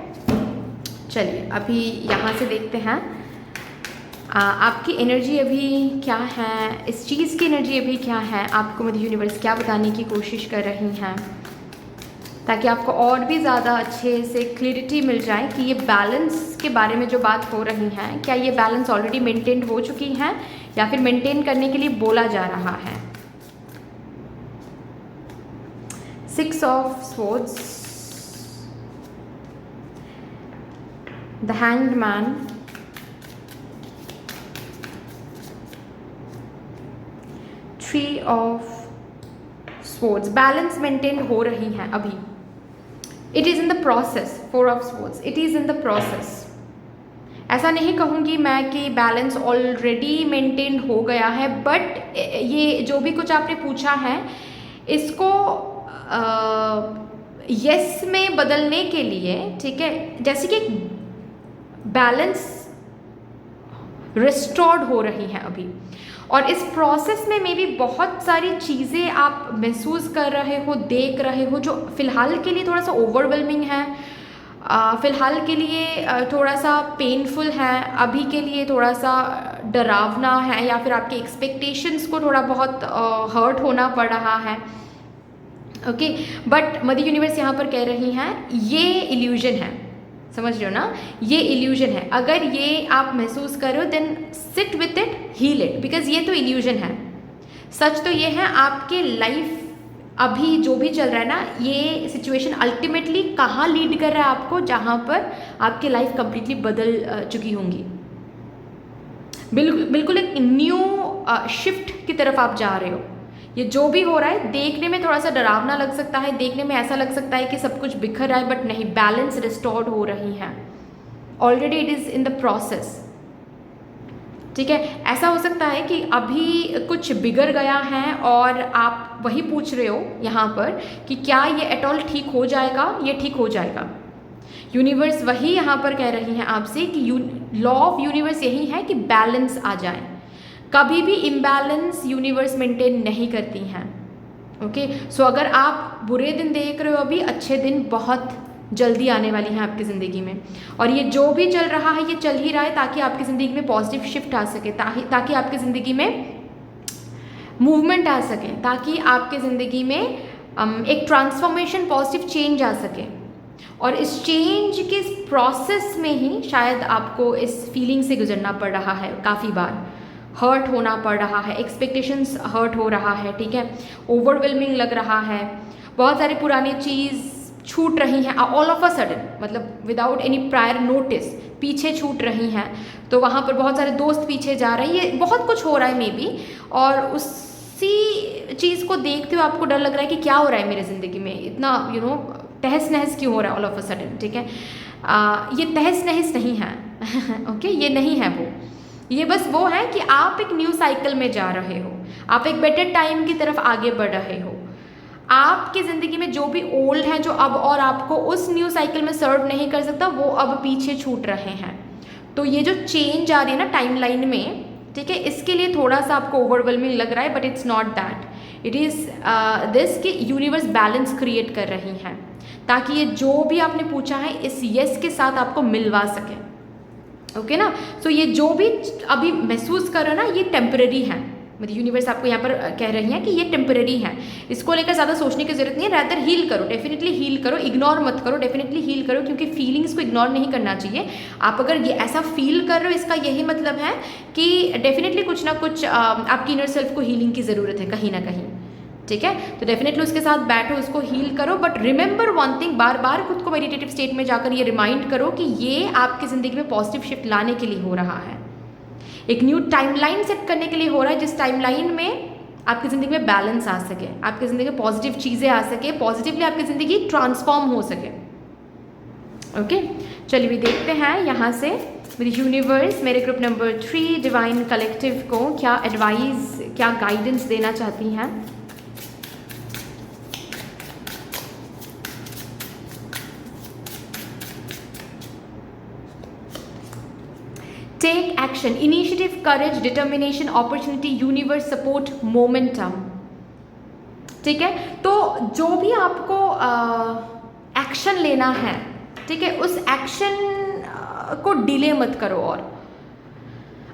चलिए अभी यहाँ से देखते हैं आपकी एनर्जी अभी क्या है, इस चीज़ की एनर्जी अभी क्या है, आपको मदर यूनिवर्स क्या बताने की कोशिश कर रही हैं, ताकि आपको और भी ज़्यादा अच्छे से क्लियरिटी मिल जाए कि ये बैलेंस के बारे में जो बात हो रही है, क्या ये बैलेंस ऑलरेडी मेंटेन हो चुकी है या फिर मेंटेन करने के लिए बोला जा रहा है। 6 of swords, The Hanged Man, Three of Swords, balance maintain हो रही है अभी। It is in the process. 4 of Swords, it is in the process. ऐसा नहीं कहूँगी मैं कि बैलेंस ऑलरेडी मेंटेन हो गया है, बट ये जो भी कुछ आपने पूछा है इसको यस में बदलने के लिए, ठीक है, जैसे कि बैलेंस रिस्टोर्ड हो रही है अभी, और इस प्रोसेस में मे बी बहुत सारी चीज़ें आप महसूस कर रहे हो, देख रहे हो, जो फ़िलहाल के लिए थोड़ा सा ओवरवेलमिंग है, फ़िलहाल के लिए थोड़ा सा पेनफुल है, अभी के लिए थोड़ा सा डरावना है, या फिर आपके एक्सपेक्टेशंस को थोड़ा बहुत हर्ट होना पड़ रहा है। ओके, बट मदर यूनिवर्स यहाँ पर कह रही हैं ये इल्यूजन है, समझ रहे हो ना, ये इल्यूजन है। अगर ये आप महसूस करो then sit with it, heal it, because ये तो इल्यूजन है। सच तो ये है आपके लाइफ अभी जो भी चल रहा है ना, ये सिचुएशन अल्टीमेटली कहाँ लीड कर रहा है आपको, जहाँ पर आपकी लाइफ कंप्लीटली बदल चुकी होंगी। बिल्कुल एक न्यू शिफ्ट की तरफ आप जा रहे हो। ये जो भी हो रहा है देखने में थोड़ा सा डरावना लग सकता है, देखने में ऐसा लग सकता है कि सब कुछ बिखर रहा है, बट नहीं, बैलेंस रिस्टोर्ड हो रही है। Already it is in the process. ठीक है। ऐसा हो सकता है कि अभी कुछ बिगड़ गया है और आप वही पूछ रहे हो यहाँ पर कि क्या ये एट ऑल ठीक हो जाएगा, ये ठीक हो जाएगा। यूनिवर्स वही यहाँ पर कह रही हैं आपसे कि लॉ ऑफ यूनिवर्स यही है कि बैलेंस आ जाए। कभी भी इम्बैलेंस यूनिवर्स मेंटेन नहीं करती हैं। ओके, सो अगर आप बुरे दिन देख रहे हो अभी, अच्छे दिन बहुत जल्दी आने वाली हैं आपकी ज़िंदगी में। और ये जो भी चल रहा है ये चल ही रहा है ताकि आपकी ज़िंदगी में पॉजिटिव शिफ्ट आ सके, ताकि आपकी ज़िंदगी में मूवमेंट आ सके, ताकि आपके ज़िंदगी में एक ट्रांसफॉर्मेशन, पॉजिटिव चेंज आ सके। और इस चेंज के प्रोसेस में ही शायद आपको इस फीलिंग से गुजरना पड़ रहा है, काफ़ी बार हर्ट होना पड़ रहा है, एक्सपेक्टेशंस हर्ट हो रहा है, ठीक है, ओवरवेलमिंग लग रहा है, बहुत सारी पुरानी चीज़ छूट रही हैं ऑल ऑफ अ सडन, मतलब विदाउट एनी प्रायर नोटिस पीछे छूट रही हैं। तो वहाँ पर बहुत सारे दोस्त पीछे जा रहे हैं, ये बहुत कुछ हो रहा है मे बी। और उसी चीज़ को देखते हुए आपको डर लग रहा है कि क्या हो रहा है मेरी ज़िंदगी में, इतना तहस नहस क्यों हो रहा है ऑल ऑफ अ सडन, ठीक है। ये तहस नहस नहीं है ओके, ये नहीं है वो, ये बस वो है कि आप एक न्यू साइकिल में जा रहे हो, आप एक बेटर टाइम की तरफ आगे बढ़ रहे हो। आपकी ज़िंदगी में जो भी ओल्ड हैं, जो अब और आपको उस न्यू साइकिल में सर्व नहीं कर सकता, वो अब पीछे छूट रहे हैं। तो ये जो चेंज आ रही है ना टाइमलाइन में, ठीक है, इसके लिए थोड़ा सा आपको ओवरवेलमिंग लग रहा है, but it's not that, it is this कि यूनिवर्स बैलेंस क्रिएट कर रही हैं ताकि ये जो भी आपने पूछा है इस यस के साथ आपको मिलवा सके। ओके ना, सो ये जो भी अभी महसूस कर रहे हो ना, ये टेम्पररी है। मतलब यूनिवर्स आपको यहाँ पर कह रही है कि ये टेम्पररी है, इसको लेकर ज़्यादा सोचने की जरूरत नहीं है। रैदर हील करो, डेफिनेटली हील करो, इग्नोर मत करो, डेफिनेटली हील करो, क्योंकि फीलिंग्स को इग्नोर नहीं करना चाहिए। आप अगर ये ऐसा फील कर रहे हो, इसका यही मतलब है कि डेफिनेटली कुछ ना कुछ आपकी इनर सेल्फ को हीलिंग की ज़रूरत है कहीं ना कहीं, ठीक है। तो डेफिनेटली उसके साथ बैठो, उसको हील करो, बट रिमेंबर वन थिंग, बार बार खुद को मेडिटेटिव स्टेट में जाकर ये रिमाइंड करो कि ये आपकी ज़िंदगी में पॉजिटिव शिफ्ट लाने के लिए हो रहा है, एक न्यू टाइमलाइन सेट करने के लिए हो रहा है, जिस टाइमलाइन में आपकी ज़िंदगी में बैलेंस आ सके, आपकी ज़िंदगी में पॉजिटिव चीज़ें आ सके, पॉजिटिवली आपकी ज़िंदगी ट्रांसफॉर्म हो सके। ओके, चलिए भी देखते हैं यहाँ से मेरी यूनिवर्स मेरे ग्रुप नंबर 3 डिवाइन कलेक्टिव को क्या एडवाइस, क्या गाइडेंस देना चाहती हैं। Take action, initiative, courage, determination, opportunity, universe support, momentum, ठीक है। तो जो भी आपको एक्शन लेना है, ठीक है, उस एक्शन को डिले मत करो। और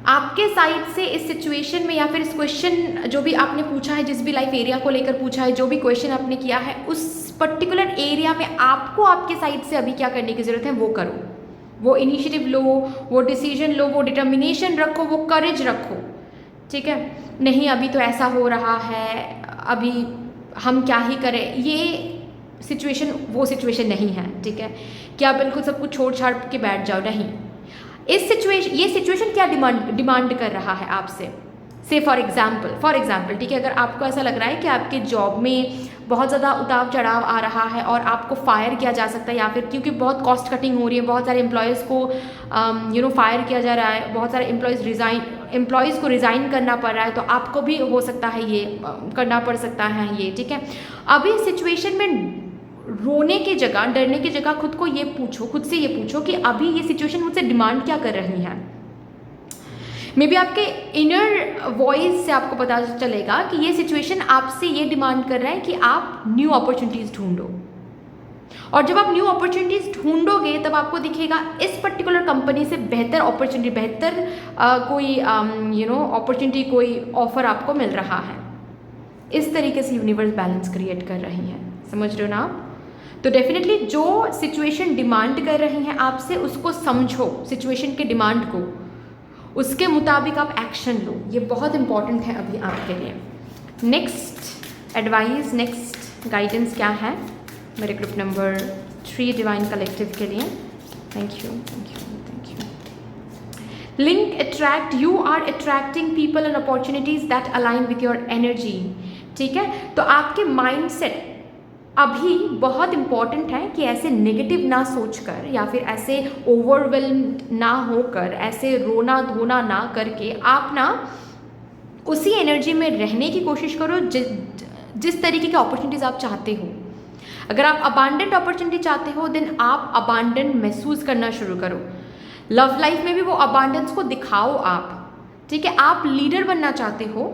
आपके साइड से इस सिचुएशन में या फिर इस क्वेश्चन जो भी आपने पूछा है, जिस भी लाइफ एरिया को लेकर पूछा है, जो भी क्वेश्चन आपने किया है, उस पर्टिकुलर एरिया में आपको आपके साइड से अभी क्या करने की ज़रूरत है वो करो, वो इनिशिएटिव लो, वो डिसीजन लो, वो डिटर्मिनेशन रखो, वो करेज रखो, ठीक है। नहीं अभी तो ऐसा हो रहा है, अभी हम क्या ही करें, ये सिचुएशन वो सिचुएशन नहीं है, ठीक है, कि आप बिल्कुल सब कुछ छोड़ छाड़ के बैठ जाओ, नहीं। इस सिचुएशन, ये सिचुएशन क्या डिमांड कर रहा है आपसे, से फॉर एग्जाम्पल, ठीक है, अगर आपको ऐसा लग रहा है कि आपके जॉब में बहुत ज़्यादा उतार चढ़ाव आ रहा है और आपको फायर किया जा सकता है, या फिर क्योंकि बहुत कॉस्ट कटिंग हो रही है, बहुत सारे एम्प्लॉयज़ को फायर किया जा रहा है, बहुत सारे एम्प्लॉयज़ को रिज़ाइन करना पड़ रहा है, तो आपको भी हो सकता है ये करना पड़ सकता है ये, ठीक है। अभी सिचुएशन में रोने की जगह, डरने की जगह खुद से ये पूछो कि अभी ये सिचुएशन मुझसे डिमांड क्या कर रही है। मे बी आपके इनर वॉइस से आपको पता चलेगा कि ये सिचुएशन आपसे ये डिमांड कर रहा है कि आप न्यू अपॉर्चुनिटीज़ ढूंढो। और जब आप न्यू अपॉर्चुनिटीज़ ढूंढोगे तब आपको दिखेगा इस पर्टिकुलर कंपनी से बेहतर अपॉर्चुनिटी, बेहतर कोई अपॉर्चुनिटी, कोई ऑफर आपको मिल रहा है। इस तरीके से यूनिवर्स बैलेंस क्रिएट कर रही है, समझ रहे हो ना आप। तो डेफिनेटली जो सिचुएशन डिमांड कर रही हैं आपसे, उसको समझो, सिचुएशन के डिमांड को, उसके मुताबिक आप एक्शन लो, ये बहुत इंपॉर्टेंट है अभी आपके लिए। नेक्स्ट एडवाइस, नेक्स्ट गाइडेंस क्या है मेरे ग्रुप नंबर 3 डिवाइन कलेक्टिव के लिए। Thank you. Link attract, you are attracting people and opportunities that align with your energy, ठीक है। तो आपके माइंडसेट, अभी बहुत इम्पॉर्टेंट है कि ऐसे नेगेटिव ना सोचकर या फिर ऐसे ओवरवेल्म्ड ना होकर, ऐसे रोना धोना ना करके आप ना उसी एनर्जी में रहने की कोशिश करो जिस तरीके की अपॉर्चुनिटीज़ आप चाहते हो। अगर आप अबांडेंट अपॉर्चुनिटी चाहते हो देन आप अबांडेंट महसूस करना शुरू करो। लव लाइफ में भी वो अबांडेंस को दिखाओ आप, ठीक है। आप लीडर बनना चाहते हो,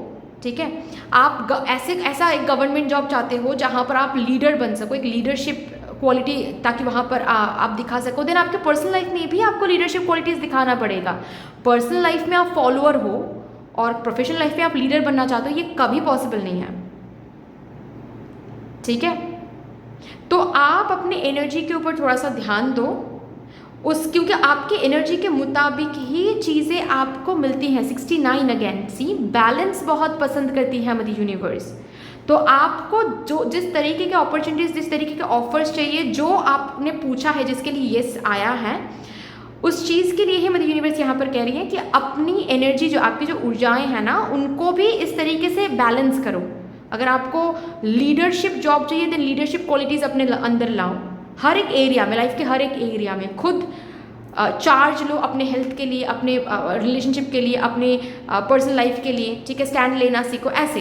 ठीक है। आप ऐसा एक गवर्नमेंट जॉब चाहते हो जहाँ पर आप लीडर बन सको, एक लीडरशिप क्वालिटी, ताकि वहाँ पर आप दिखा सको। देन आपके पर्सनल लाइफ में भी आपको लीडरशिप क्वालिटीज़ दिखाना पड़ेगा। पर्सनल लाइफ में आप फॉलोअर हो और प्रोफेशनल लाइफ में आप लीडर बनना चाहते हो, ये कभी पॉसिबल नहीं है, ठीक है। तो आप अपने एनर्जी के ऊपर थोड़ा सा ध्यान दो क्योंकि आपके एनर्जी के मुताबिक ही चीज़ें आपको मिलती हैं। 69 अगेन, सी बैलेंस बहुत पसंद करती है मदर यूनिवर्स। तो आपको जिस तरीके के अपॉर्चुनिटीज़, जिस तरीके के ऑफर्स चाहिए, जो आपने पूछा है, जिसके लिए यस आया है, उस चीज़ के लिए ही मदर यूनिवर्स यहाँ पर कह रही है कि अपनी एनर्जी, जो आपकी जो ऊर्जाएं हैं ना, उनको भी इस तरीके से बैलेंस करो। अगर आपको लीडरशिप जॉब चाहिए देन लीडरशिप क्वालिटीज़ अपने अंदर लाओ। हर एक एरिया में, लाइफ के हर एक एरिया में खुद चार्ज लो, अपने हेल्थ के लिए, अपने रिलेशनशिप के लिए, अपने पर्सनल लाइफ के लिए, ठीक है। स्टैंड लेना सीखो ऐसे,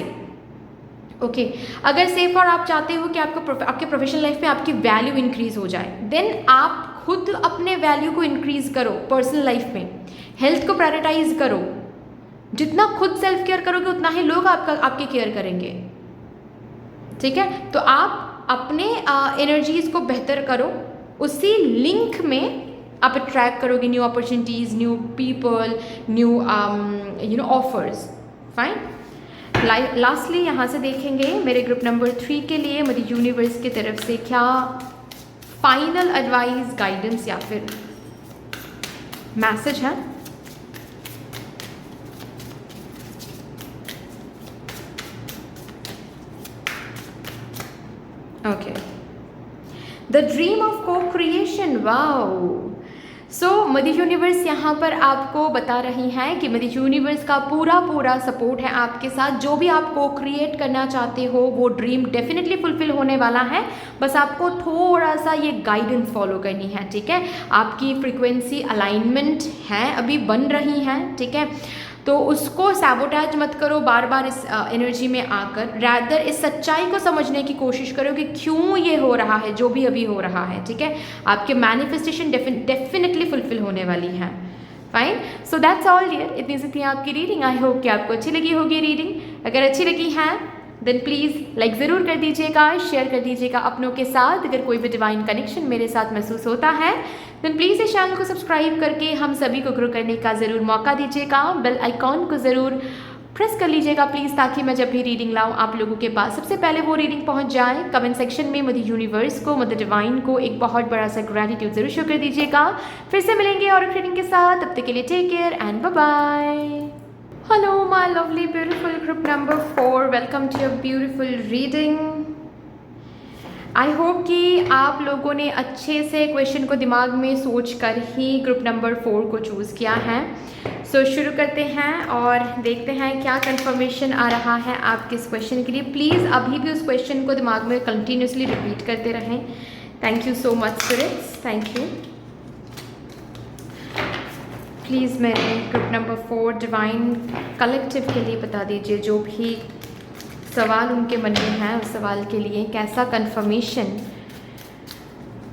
ओके। अगर सेफ और आप चाहते हो कि आपके प्रोफेशनल लाइफ में आपकी वैल्यू इंक्रीज हो जाए देन आप खुद अपने वैल्यू को इंक्रीज करो। पर्सनल लाइफ में हेल्थ को प्रायोरिटाइज करो। जितना खुद सेल्फ केयर करोगे उतना ही लोग आपके केयर करेंगे, ठीक है। तो आप अपने एनर्जीज को बेहतर करो, उसी लिंक में आप अट्रैक्ट करोगे new opportunities, new people, new offers, fine. Lastly यहाँ से देखेंगे मेरे ग्रुप नंबर 3 के लिए मदर यूनिवर्स की तरफ से क्या फाइनल एडवाइस, गाइडेंस या फिर मैसेज है। ओके, द ड्रीम ऑफ को क्रिएशन, वाओ। सो मदर यूनिवर्स यहाँ पर आपको बता रही हैं कि मदर यूनिवर्स का पूरा सपोर्ट है आपके साथ। जो भी आप को क्रिएट करना चाहते हो वो ड्रीम डेफिनेटली फुलफिल होने वाला है। बस आपको थोड़ा सा ये गाइडेंस फॉलो करनी है, ठीक है। आपकी फ्रीक्वेंसी अलाइनमेंट है, अभी बन रही है, ठीक है। तो उसको सैबोटैज मत करो बार बार इस एनर्जी में आकर, रैदर इस सच्चाई को समझने की कोशिश करो कि क्यों ये हो रहा है, जो भी अभी हो रहा है, ठीक है। आपके मैनिफेस्टेशन डेफिनेटली फुलफिल होने वाली है, fine. So that's all dear, इतनी सी थी आपकी रीडिंग। आई होप कि आपको अच्छी लगी होगी रीडिंग। अगर अच्छी लगी है देन प्लीज़ लाइक ज़रूर कर दीजिएगा, शेयर कर दीजिएगा अपनों के साथ। अगर कोई भी डिवाइन कनेक्शन मेरे साथ महसूस होता है देन प्लीज़ इस चैनल को सब्सक्राइब करके हम सभी को ग्रो करने का ज़रूर मौका दीजिएगा। बेल आइकॉन को ज़रूर प्रेस कर लीजिएगा प्लीज़, ताकि मैं जब भी रीडिंग लाऊं आप लोगों के पास सबसे पहले वो रीडिंग पहुंच जाए। कमेंट सेक्शन में मदर यूनिवर्स को, मदर डिवाइन को एक बहुत बड़ा सा ग्रैटिट्यूड ज़रूर शो कर दीजिएगा। फिर से मिलेंगे और रीडिंग के साथ, तब तक के लिए take care and bye bye. Hello my lovely beautiful group number 4, welcome to your beautiful reading. I hope कि आप लोगों ने अच्छे से क्वेश्चन को दिमाग में सोच कर ही ग्रुप नंबर 4 को चूज़ किया है। सो शुरू करते हैं और देखते हैं क्या कंफर्मेशन आ रहा है आपके इस क्वेश्चन के लिए। प्लीज़ अभी भी उस क्वेश्चन को दिमाग में कंटिन्यूसली रिपीट करते रहें। Thank you so much spirits, thank you. Please मेरे ग्रुप नंबर 4 डिवाइन कलेक्टिव के लिए बता दीजिए जो भी सवाल उनके मन में है, उस सवाल के लिए कैसा कंफर्मेशन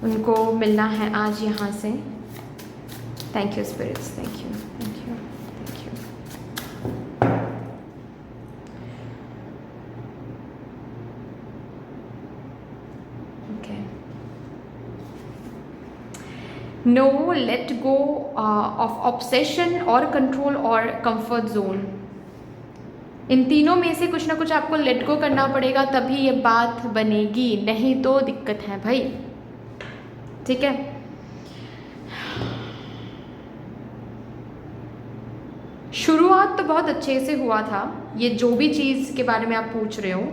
उनको मिलना है आज यहाँ से। Thank you spirits, thank you, thank you, thank you. Okay, no let go of obsession और कंट्रोल और कंफर्ट जोन। इन तीनों में से कुछ ना कुछ आपको लेट गो करना पड़ेगा, तभी ये बात बनेगी, नहीं तो दिक्कत है भाई, ठीक है। शुरुआत तो बहुत अच्छे से हुआ था, ये जो भी चीज़ के बारे में आप पूछ रहे हो,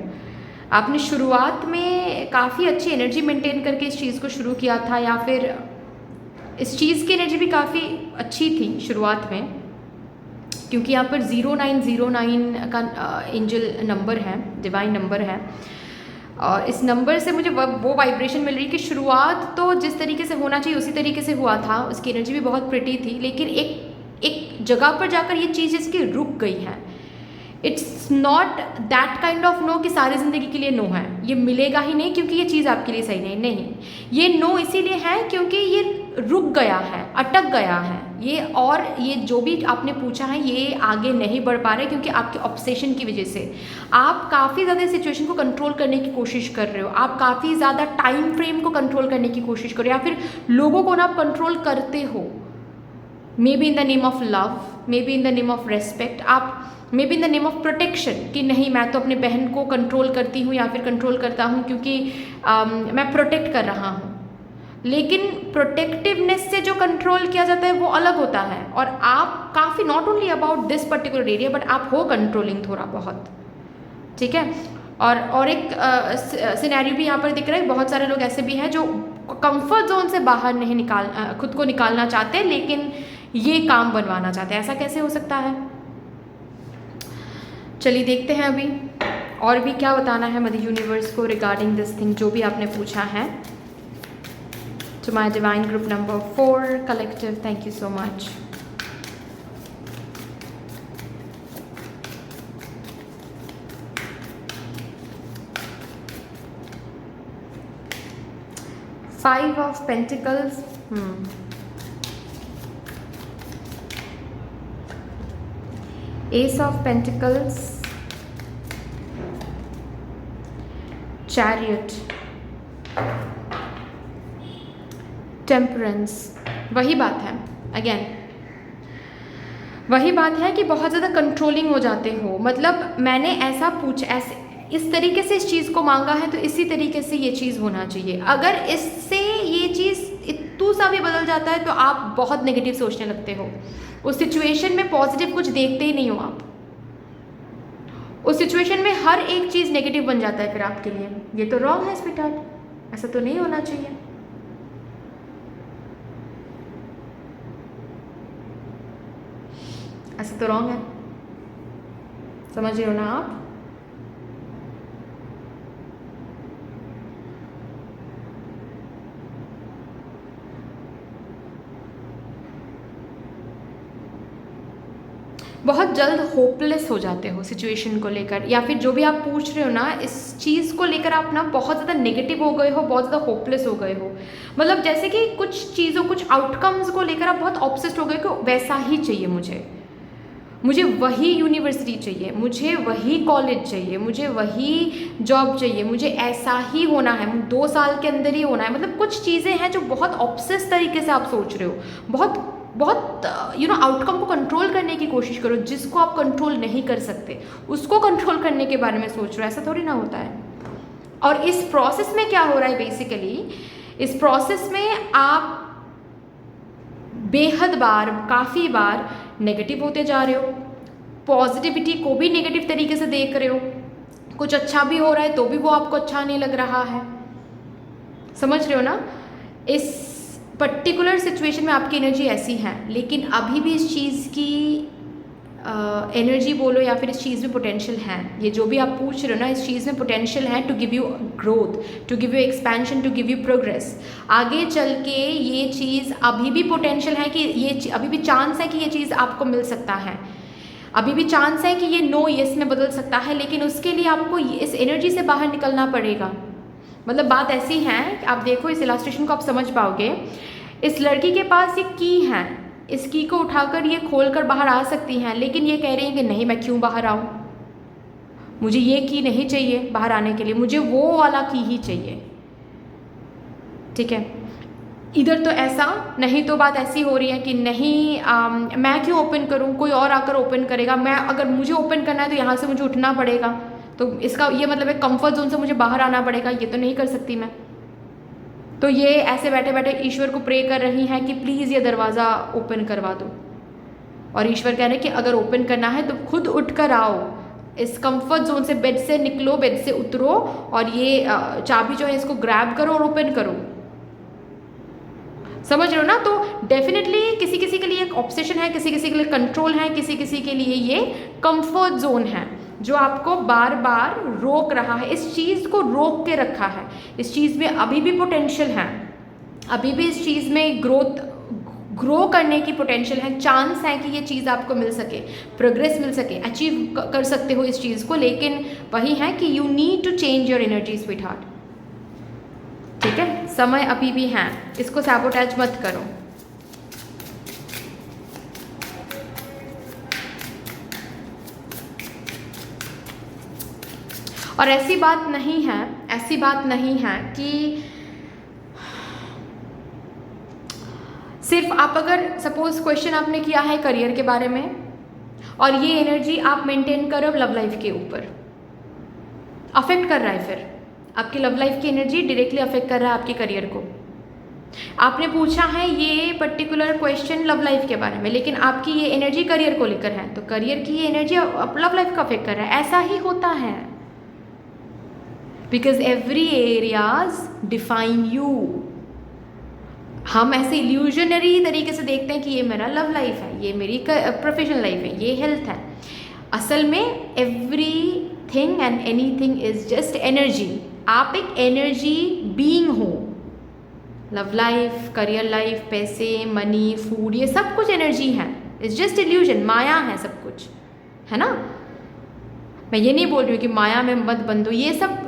आपने शुरुआत में काफ़ी अच्छी एनर्जी मेंटेन करके इस चीज़ को शुरू किया था, या फिर इस चीज़ की एनर्जी भी काफ़ी अच्छी थी शुरुआत में, क्योंकि यहाँ पर 0909 का एंजल नंबर है, डिवाइन नंबर है। और इस नंबर से मुझे वो वाइब्रेशन मिल रही कि शुरुआत तो जिस तरीके से होना चाहिए उसी तरीके से हुआ था, उसकी एनर्जी भी बहुत प्रिटी थी, लेकिन एक जगह पर जाकर ये चीज़ इसकी रुक गई है। It's not that kind of no कि सारी ज़िंदगी के लिए नो है, ये मिलेगा ही नहीं क्योंकि ये चीज़ आपके लिए सही नहीं, ये नो इसीलिए है क्योंकि ये रुक गया है, अटक गया है ये, और ये जो भी आपने पूछा है ये आगे नहीं बढ़ पा रहे क्योंकि आपके ऑब्सेशन की वजह से आप काफ़ी ज़्यादा सिचुएशन को कंट्रोल करने की कोशिश कर रहे हो, आप काफ़ी ज़्यादा टाइम फ्रेम को कंट्रोल करने की कोशिश कर रहे हो, या फिर लोगों को ना आप कंट्रोल करते हो, may be in the name of love, may be in the name of respect, आप may be in the name of protection कि नहीं मैं तो अपने बहन को कंट्रोल करती हूँ या फिर कंट्रोल करता हूँ क्योंकि मैं प्रोटेक्ट कर रहा हूँ। लेकिन प्रोटेक्टिवनेस से जो कंट्रोल किया जाता है वो अलग होता है, और आप काफ़ी not only about this particular area but आप हो कंट्रोलिंग थोड़ा बहुत, ठीक है। और एक सिनेरियो भी यहाँ पर दिख रहा है, बहुत सारे लोग ऐसे भी हैं जो कंफर्ट जोन से बाहर नहीं खुद को निकालना चाहते लेकिन ये काम बनवाना चाहते हैं। ऐसा कैसे हो सकता है? चलिए देखते हैं अभी और भी क्या बताना है मदर यूनिवर्स को रिगार्डिंग दिस थिंग जो भी आपने पूछा है। To my divine group number 4 collective, thank you so much. Five of Pentacles. Ace of Pentacles. Chariot. Temperance. वही बात है, अगेन वही बात है कि बहुत ज़्यादा कंट्रोलिंग हो जाते हो, मतलब मैंने ऐसा ऐसे इस तरीके से इस चीज़ को मांगा है तो इसी तरीके से ये चीज़ होना चाहिए। अगर इससे ये चीज़ इतू सा भी बदल जाता है तो आप बहुत नेगेटिव सोचने लगते हो, उस सिचुएशन में पॉजिटिव कुछ देखते ही नहीं हो आप, उस सिचुएशन में हर एक चीज़ नेगेटिव बन जाता है फिर आपके लिए। ये तो रॉन्ग है स्वीटहार्ट, ऐसा तो नहीं होना चाहिए। ऐसा तो रॉन्ग है, समझ रहे हो ना आप? बहुत जल्द होपलेस हो जाते हो सिचुएशन को लेकर, या फिर जो भी आप पूछ रहे हो ना इस चीज़ को लेकर आप ना बहुत ज़्यादा नेगेटिव हो गए हो, बहुत ज़्यादा होपलेस हो गए हो। मतलब जैसे कि कुछ चीज़ों कुछ आउटकम्स को लेकर आप बहुत ऑब्सेस्ड हो गए कि वैसा ही चाहिए मुझे वही यूनिवर्सिटी चाहिए, मुझे वही कॉलेज चाहिए, मुझे वही जॉब चाहिए, मुझे ऐसा ही होना है, 2 साल के अंदर ही होना है। मतलब कुछ चीज़ें हैं जो बहुत ऑब्सेस तरीके से आप सोच रहे हो, बहुत आउटकम को कंट्रोल करने की कोशिश करो, जिसको आप कंट्रोल नहीं कर सकते उसको कंट्रोल करने के बारे में सोच रहे हो। ऐसा थोड़ी ना होता है। और इस प्रोसेस में क्या हो रहा है बेसिकली, इस प्रोसेस में आप बेहद बार, काफ़ी बार नेगेटिव होते जा रहे हो, पॉजिटिविटी को भी नेगेटिव तरीके से देख रहे हो, कुछ अच्छा भी हो रहा है तो भी वो आपको अच्छा नहीं लग रहा है। समझ रहे हो ना? इस पर्टिकुलर सिचुएशन में आपकी एनर्जी ऐसी है, लेकिन अभी भी इस चीज़ की एनर्जी बोलो या फिर इस चीज़ में पोटेंशियल है। ये जो भी आप पूछ रहे हो ना, इस चीज़ में पोटेंशियल है to give you growth, to give you expansion, to give you progress. आगे चल के ये चीज़ अभी भी पोटेंशियल है कि ये अभी भी चांस है कि ये चीज़ आपको मिल सकता है, अभी भी चांस है कि ये नो यस में बदल सकता है, लेकिन उसके लिए आपको इस एनर्जी से बाहर निकलना पड़ेगा। मतलब बात ऐसी है कि आप देखो इस इलास्ट्रेशन को आप समझ पाओगे। इस लड़की के पास ये की है, इस की को उठाकर ये खोल कर बाहर आ सकती हैं, लेकिन ये कह रही हैं कि नहीं मैं क्यों बाहर आऊँ, मुझे ये की नहीं चाहिए बाहर आने के लिए, मुझे वो वाला की ही चाहिए। ठीक है, इधर तो ऐसा नहीं तो बात ऐसी हो रही है कि नहीं मैं क्यों ओपन करूँ, कोई और आकर ओपन करेगा, मैं अगर मुझे ओपन करना है तो यहाँ से मुझे उठना पड़ेगा, तो इसका ये मतलब है कंफर्ट जोन से मुझे बाहर आना पड़ेगा, ये तो नहीं कर सकती मैं। तो ये ऐसे बैठे बैठे ईश्वर को प्रे कर रही हैं कि प्लीज़ ये दरवाज़ा ओपन करवा दो, और ईश्वर कह रहे हैं कि अगर ओपन करना है तो खुद उठ कर आओ, इस कंफर्ट जोन से बेड से निकलो, बेड से उतरो और ये चाबी जो है इसको ग्रैब करो और ओपन करो। समझ रहे हो ना? तो डेफिनेटली किसी किसी के लिए एक ऑब्सेशन है, किसी किसी के लिए कंट्रोल है, किसी किसी के लिए ये कंफर्ट जोन है। जो आपको बार बार रोक रहा है, इस चीज़ को रोक के रखा है। इस चीज़ में अभी भी पोटेंशियल है, अभी भी इस चीज़ में ग्रो करने की पोटेंशियल है, चांस है कि ये चीज़ आपको मिल सके, प्रोग्रेस मिल सके, अचीव कर सकते हो इस चीज़ को। लेकिन वही है कि you need to change your energy sweetheart. ठीक है, समय अभी भी है, इसको सैबोटेज मत करो। और ऐसी बात नहीं है, ऐसी बात नहीं है कि सिर्फ आप अगर सपोज क्वेश्चन आपने किया है करियर के बारे में और ये एनर्जी आप मेंटेन करो लव लाइफ के ऊपर, अफेक्ट कर रहा है, फिर आपकी लव लाइफ की एनर्जी डायरेक्टली अफेक्ट कर रहा है आपके करियर को। आपने पूछा है ये पर्टिकुलर क्वेश्चन लव लाइफ के बारे में, लेकिन आपकी ये एनर्जी करियर को लेकर है, तो करियर की ये एनर्जी लव लाइफ का अफेक्ट कर रहा है। ऐसा ही होता है, because every areas define you. हम ऐसे इल्यूजनरी तरीके से देखते हैं कि ये मेरा लव लाइफ है, ये मेरी प्रोफेशनल लाइफ है, ये हेल्थ है। असल में every thing and any thing is just energy. आप एक एनर्जी बीइंग हो। लव लाइफ, करियर लाइफ, पैसे, मनी, फूड, ये सब कुछ एनर्जी है। इट्स जस्ट इल्यूजन, माया है सब कुछ, है ना। मैं ये नहीं बोल रही हूँ कि माया में मत बंधो, ये सब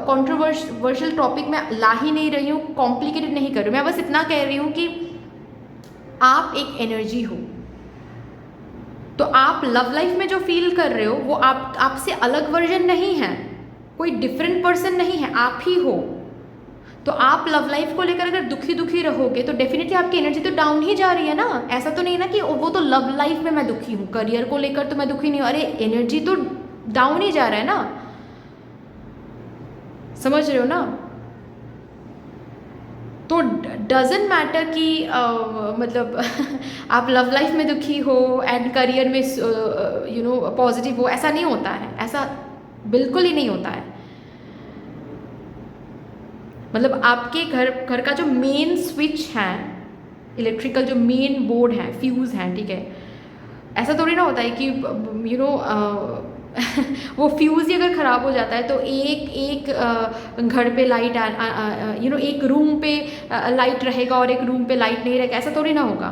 कंट्रोवर्शियल टॉपिक मैं ला ही नहीं रही हूँ, कॉम्प्लिकेटेड नहीं कर रही हूँ। मैं बस इतना कह रही हूँ कि आप एक एनर्जी हो, तो आप लव लाइफ में जो फील कर रहे हो वो आपसे अलग वर्जन नहीं है, कोई डिफरेंट पर्सन नहीं है, आप ही हो। तो आप लव लाइफ को लेकर अगर दुखी रहोगे तो डेफिनेटली आपकी एनर्जी तो डाउन ही जा रही है ना। ऐसा तो नहीं ना कि वो तो लव लाइफ में मैं दुखी हूँ, करियर को लेकर तो मैं दुखी नहीं हूँ, अरे एनर्जी तो डाउन ही जा रहा है ना, समझ रहे हो ना। तो डजेंट मैटर कि मतलब आप लव लाइफ में दुखी हो एंड करियर में पॉजिटिव हो, ऐसा नहीं होता है, ऐसा बिल्कुल ही नहीं होता है। मतलब आपके घर का जो मेन स्विच है, इलेक्ट्रिकल जो मेन बोर्ड है, फ्यूज़ है, ठीक है, ऐसा थोड़ी ना होता है कि वो फ्यूज़ ही अगर ख़राब हो जाता है तो एक घर पे लाइट एक रूम पे लाइट रहेगा और एक रूम पे लाइट नहीं रहेगा, ऐसा थोड़ी ना होगा।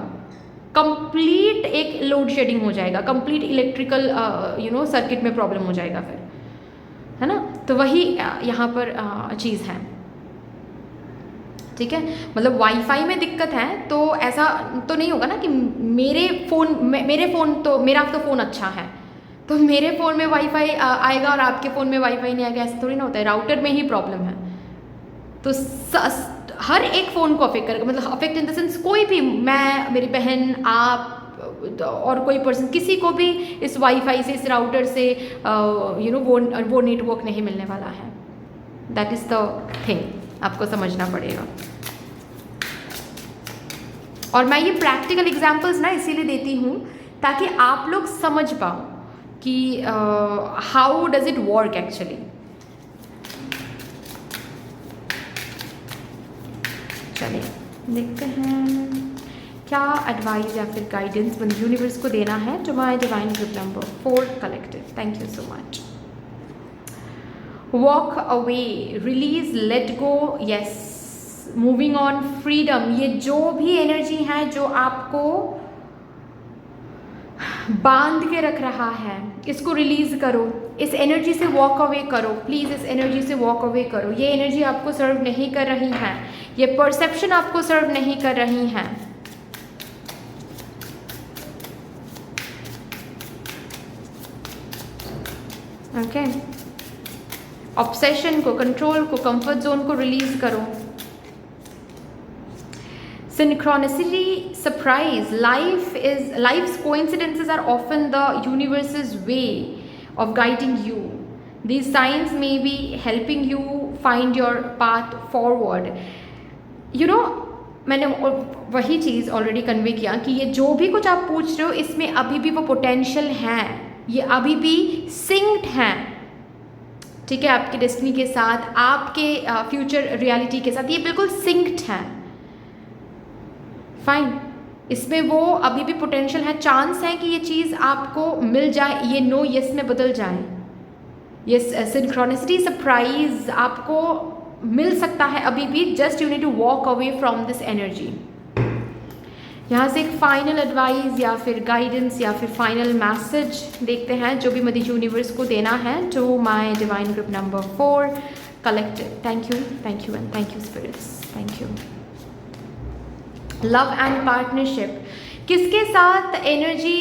कंप्लीट एक लोड शेडिंग हो जाएगा, कंप्लीट इलेक्ट्रिकल सर्किट में प्रॉब्लम हो जाएगा फिर, है ना। तो वही यहाँ पर चीज़ है, ठीक है। मतलब वाईफाई में दिक्कत है तो ऐसा तो नहीं होगा ना कि मेरा तो फ़ोन अच्छा है तो मेरे फ़ोन में वाईफाई आएगा और आपके फ़ोन में वाईफाई नहीं आएगा, ऐसा थोड़ी ना होता है। राउटर में ही प्रॉब्लम है, तो हर एक फ़ोन को अफेक्ट करेगा। मतलब अफेक्ट इन द सेंस कोई भी, मैं, मेरी बहन, आप और कोई पर्सन, किसी को भी इस वाईफाई से, इस राउटर से वो नेटवर्क नहीं मिलने वाला है। दैट इज़ द थिंग, आपको समझना पड़ेगा। और मैं ये प्रैक्टिकल एग्जांपल्स ना इसीलिए देती हूँ ताकि आप लोग समझ पाओ कि how does it work actually. चलिए देखते हैं क्या एडवाइस या फिर गाइडेंस मुझे यूनिवर्स को देना है to my divine group number 4 collective. Thank you so much. Walk away, release, let go, yes, moving on, freedom. ये जो भी एनर्जी है जो आपको बांध के रख रहा है, इसको रिलीज करो, इस एनर्जी से वॉक अवे करो, प्लीज़ इस एनर्जी से वॉक अवे करो। ये एनर्जी आपको सर्व नहीं कर रही है, ये परसेप्शन आपको सर्व नहीं कर रही है। ओके, ऑब्सेशन को, कंट्रोल को, कंफर्ट जोन को रिलीज करो। Synchronicity, surprise, life's coincidences are often the universe's way of guiding you. These signs may be helping you find your path forward. मैंने वही चीज़ ऑलरेडी कन्वे किया कि ये जो भी कुछ आप पूछ रहे हो इसमें अभी भी वो पोटेंशियल है, ये अभी भी सिंक्ड है, ठीक है, आपके डेस्टिनी के साथ, आपके फ्यूचर रियलिटी के साथ, ये बिल्कुल सिंक्ड है। फाइन, इसमें वो अभी भी पोटेंशियल है, चांस है कि ये चीज़ आपको मिल जाए, ये नो यस में बदल जाए। ये सिंक्रोनिसिटी सरप्राइज आपको मिल सकता है अभी भी, just you need to walk away from this energy. यहाँ से एक फाइनल एडवाइस या फिर गाइडेंस या फिर फाइनल मैसेज देखते हैं जो भी मदर यूनिवर्स को देना है to my divine group number 4 collective. Thank you and thank you spirits, thank you. Love and partnership, किसके साथ एनर्जी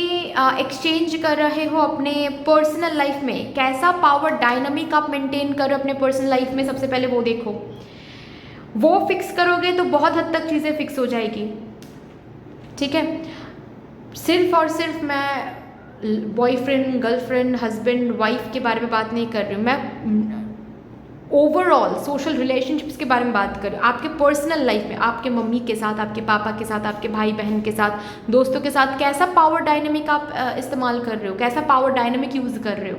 एक्सचेंज कर रहे हो अपने पर्सनल लाइफ में, कैसा पावर डायनामिक आप मेंटेन कर रहे हो अपने पर्सनल लाइफ में, सबसे पहले वो देखो। वो फिक्स करोगे तो बहुत हद तक चीज़ें फिक्स हो जाएगी, ठीक है। सिर्फ और सिर्फ मैं बॉयफ्रेंड, गर्लफ्रेंड, हस्बैंड, वाइफ के बारे में बात नहीं कर रही हूँ, मैं ओवरऑल सोशल रिलेशनशिप्स के बारे में बात कर रही हूँ। आपके पर्सनल लाइफ में आपके मम्मी के साथ, आपके पापा के साथ, आपके भाई बहन के साथ, दोस्तों के साथ कैसा पावर डायनामिक आप इस्तेमाल कर रहे हो, कैसा पावर डायनामिक यूज़ कर रहे हो।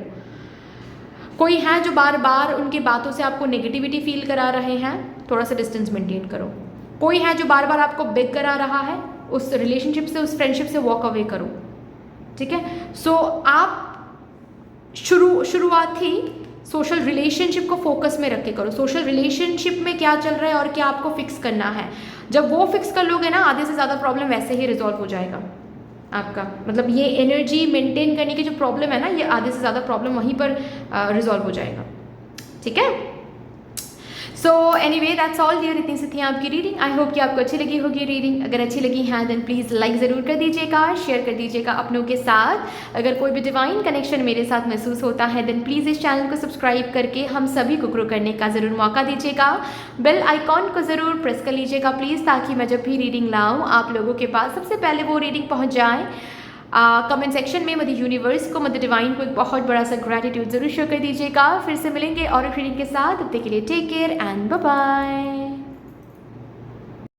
कोई है जो बार बार उनकी बातों से आपको नेगेटिविटी फील करा रहे हैं, थोड़ा सा डिस्टेंस मेंटेन करो। कोई है जो बार बार आपको बेग करा रहा है, उस रिलेशनशिप से, उस फ्रेंडशिप से वॉक अवे करो, ठीक है। सो आप शुरुआत ही सोशल रिलेशनशिप को फोकस में रख के करो। सोशल रिलेशनशिप में क्या चल रहा है और क्या आपको फिक्स करना है, जब वो फिक्स कर लोगे ना, आधे से ज़्यादा प्रॉब्लम वैसे ही रिजॉल्व हो जाएगा आपका। मतलब ये एनर्जी मेंटेन करने की जो प्रॉब्लम है ना, ये आधे से ज़्यादा प्रॉब्लम वहीं पर रिजॉल्व हो जाएगा, ठीक है। So anyway that's all dear, इतनी सी थी आपकी रीडिंग। आई होप कि आपको अच्छी लगी होगी रीडिंग। अगर अच्छी लगी है देन प्लीज़ लाइक ज़रूर कर दीजिएगा, शेयर कर दीजिएगा अपनों के साथ। अगर कोई भी डिवाइन कनेक्शन मेरे साथ महसूस होता है देन प्लीज़ इस चैनल को सब्सक्राइब करके हम सभी को ग्रो करने का ज़रूर मौका दीजिएगा। बेल आइकॉन को ज़रूर प्रेस कर लीजिएगा प्लीज़, ताकि मैं जब भी रीडिंग लाऊँ आप लोगों के पास सबसे पहले वो रीडिंग पहुँच जाए। कमेंट सेक्शन में मदर यूनिवर्स को, मदर डिवाइन को एक बहुत बड़ा सा ग्रैटिट्यूड जरूर शो कर दीजिएगा। फिर से मिलेंगे और रीडिंग के साथ, तब तक के लिए take care and bye bye.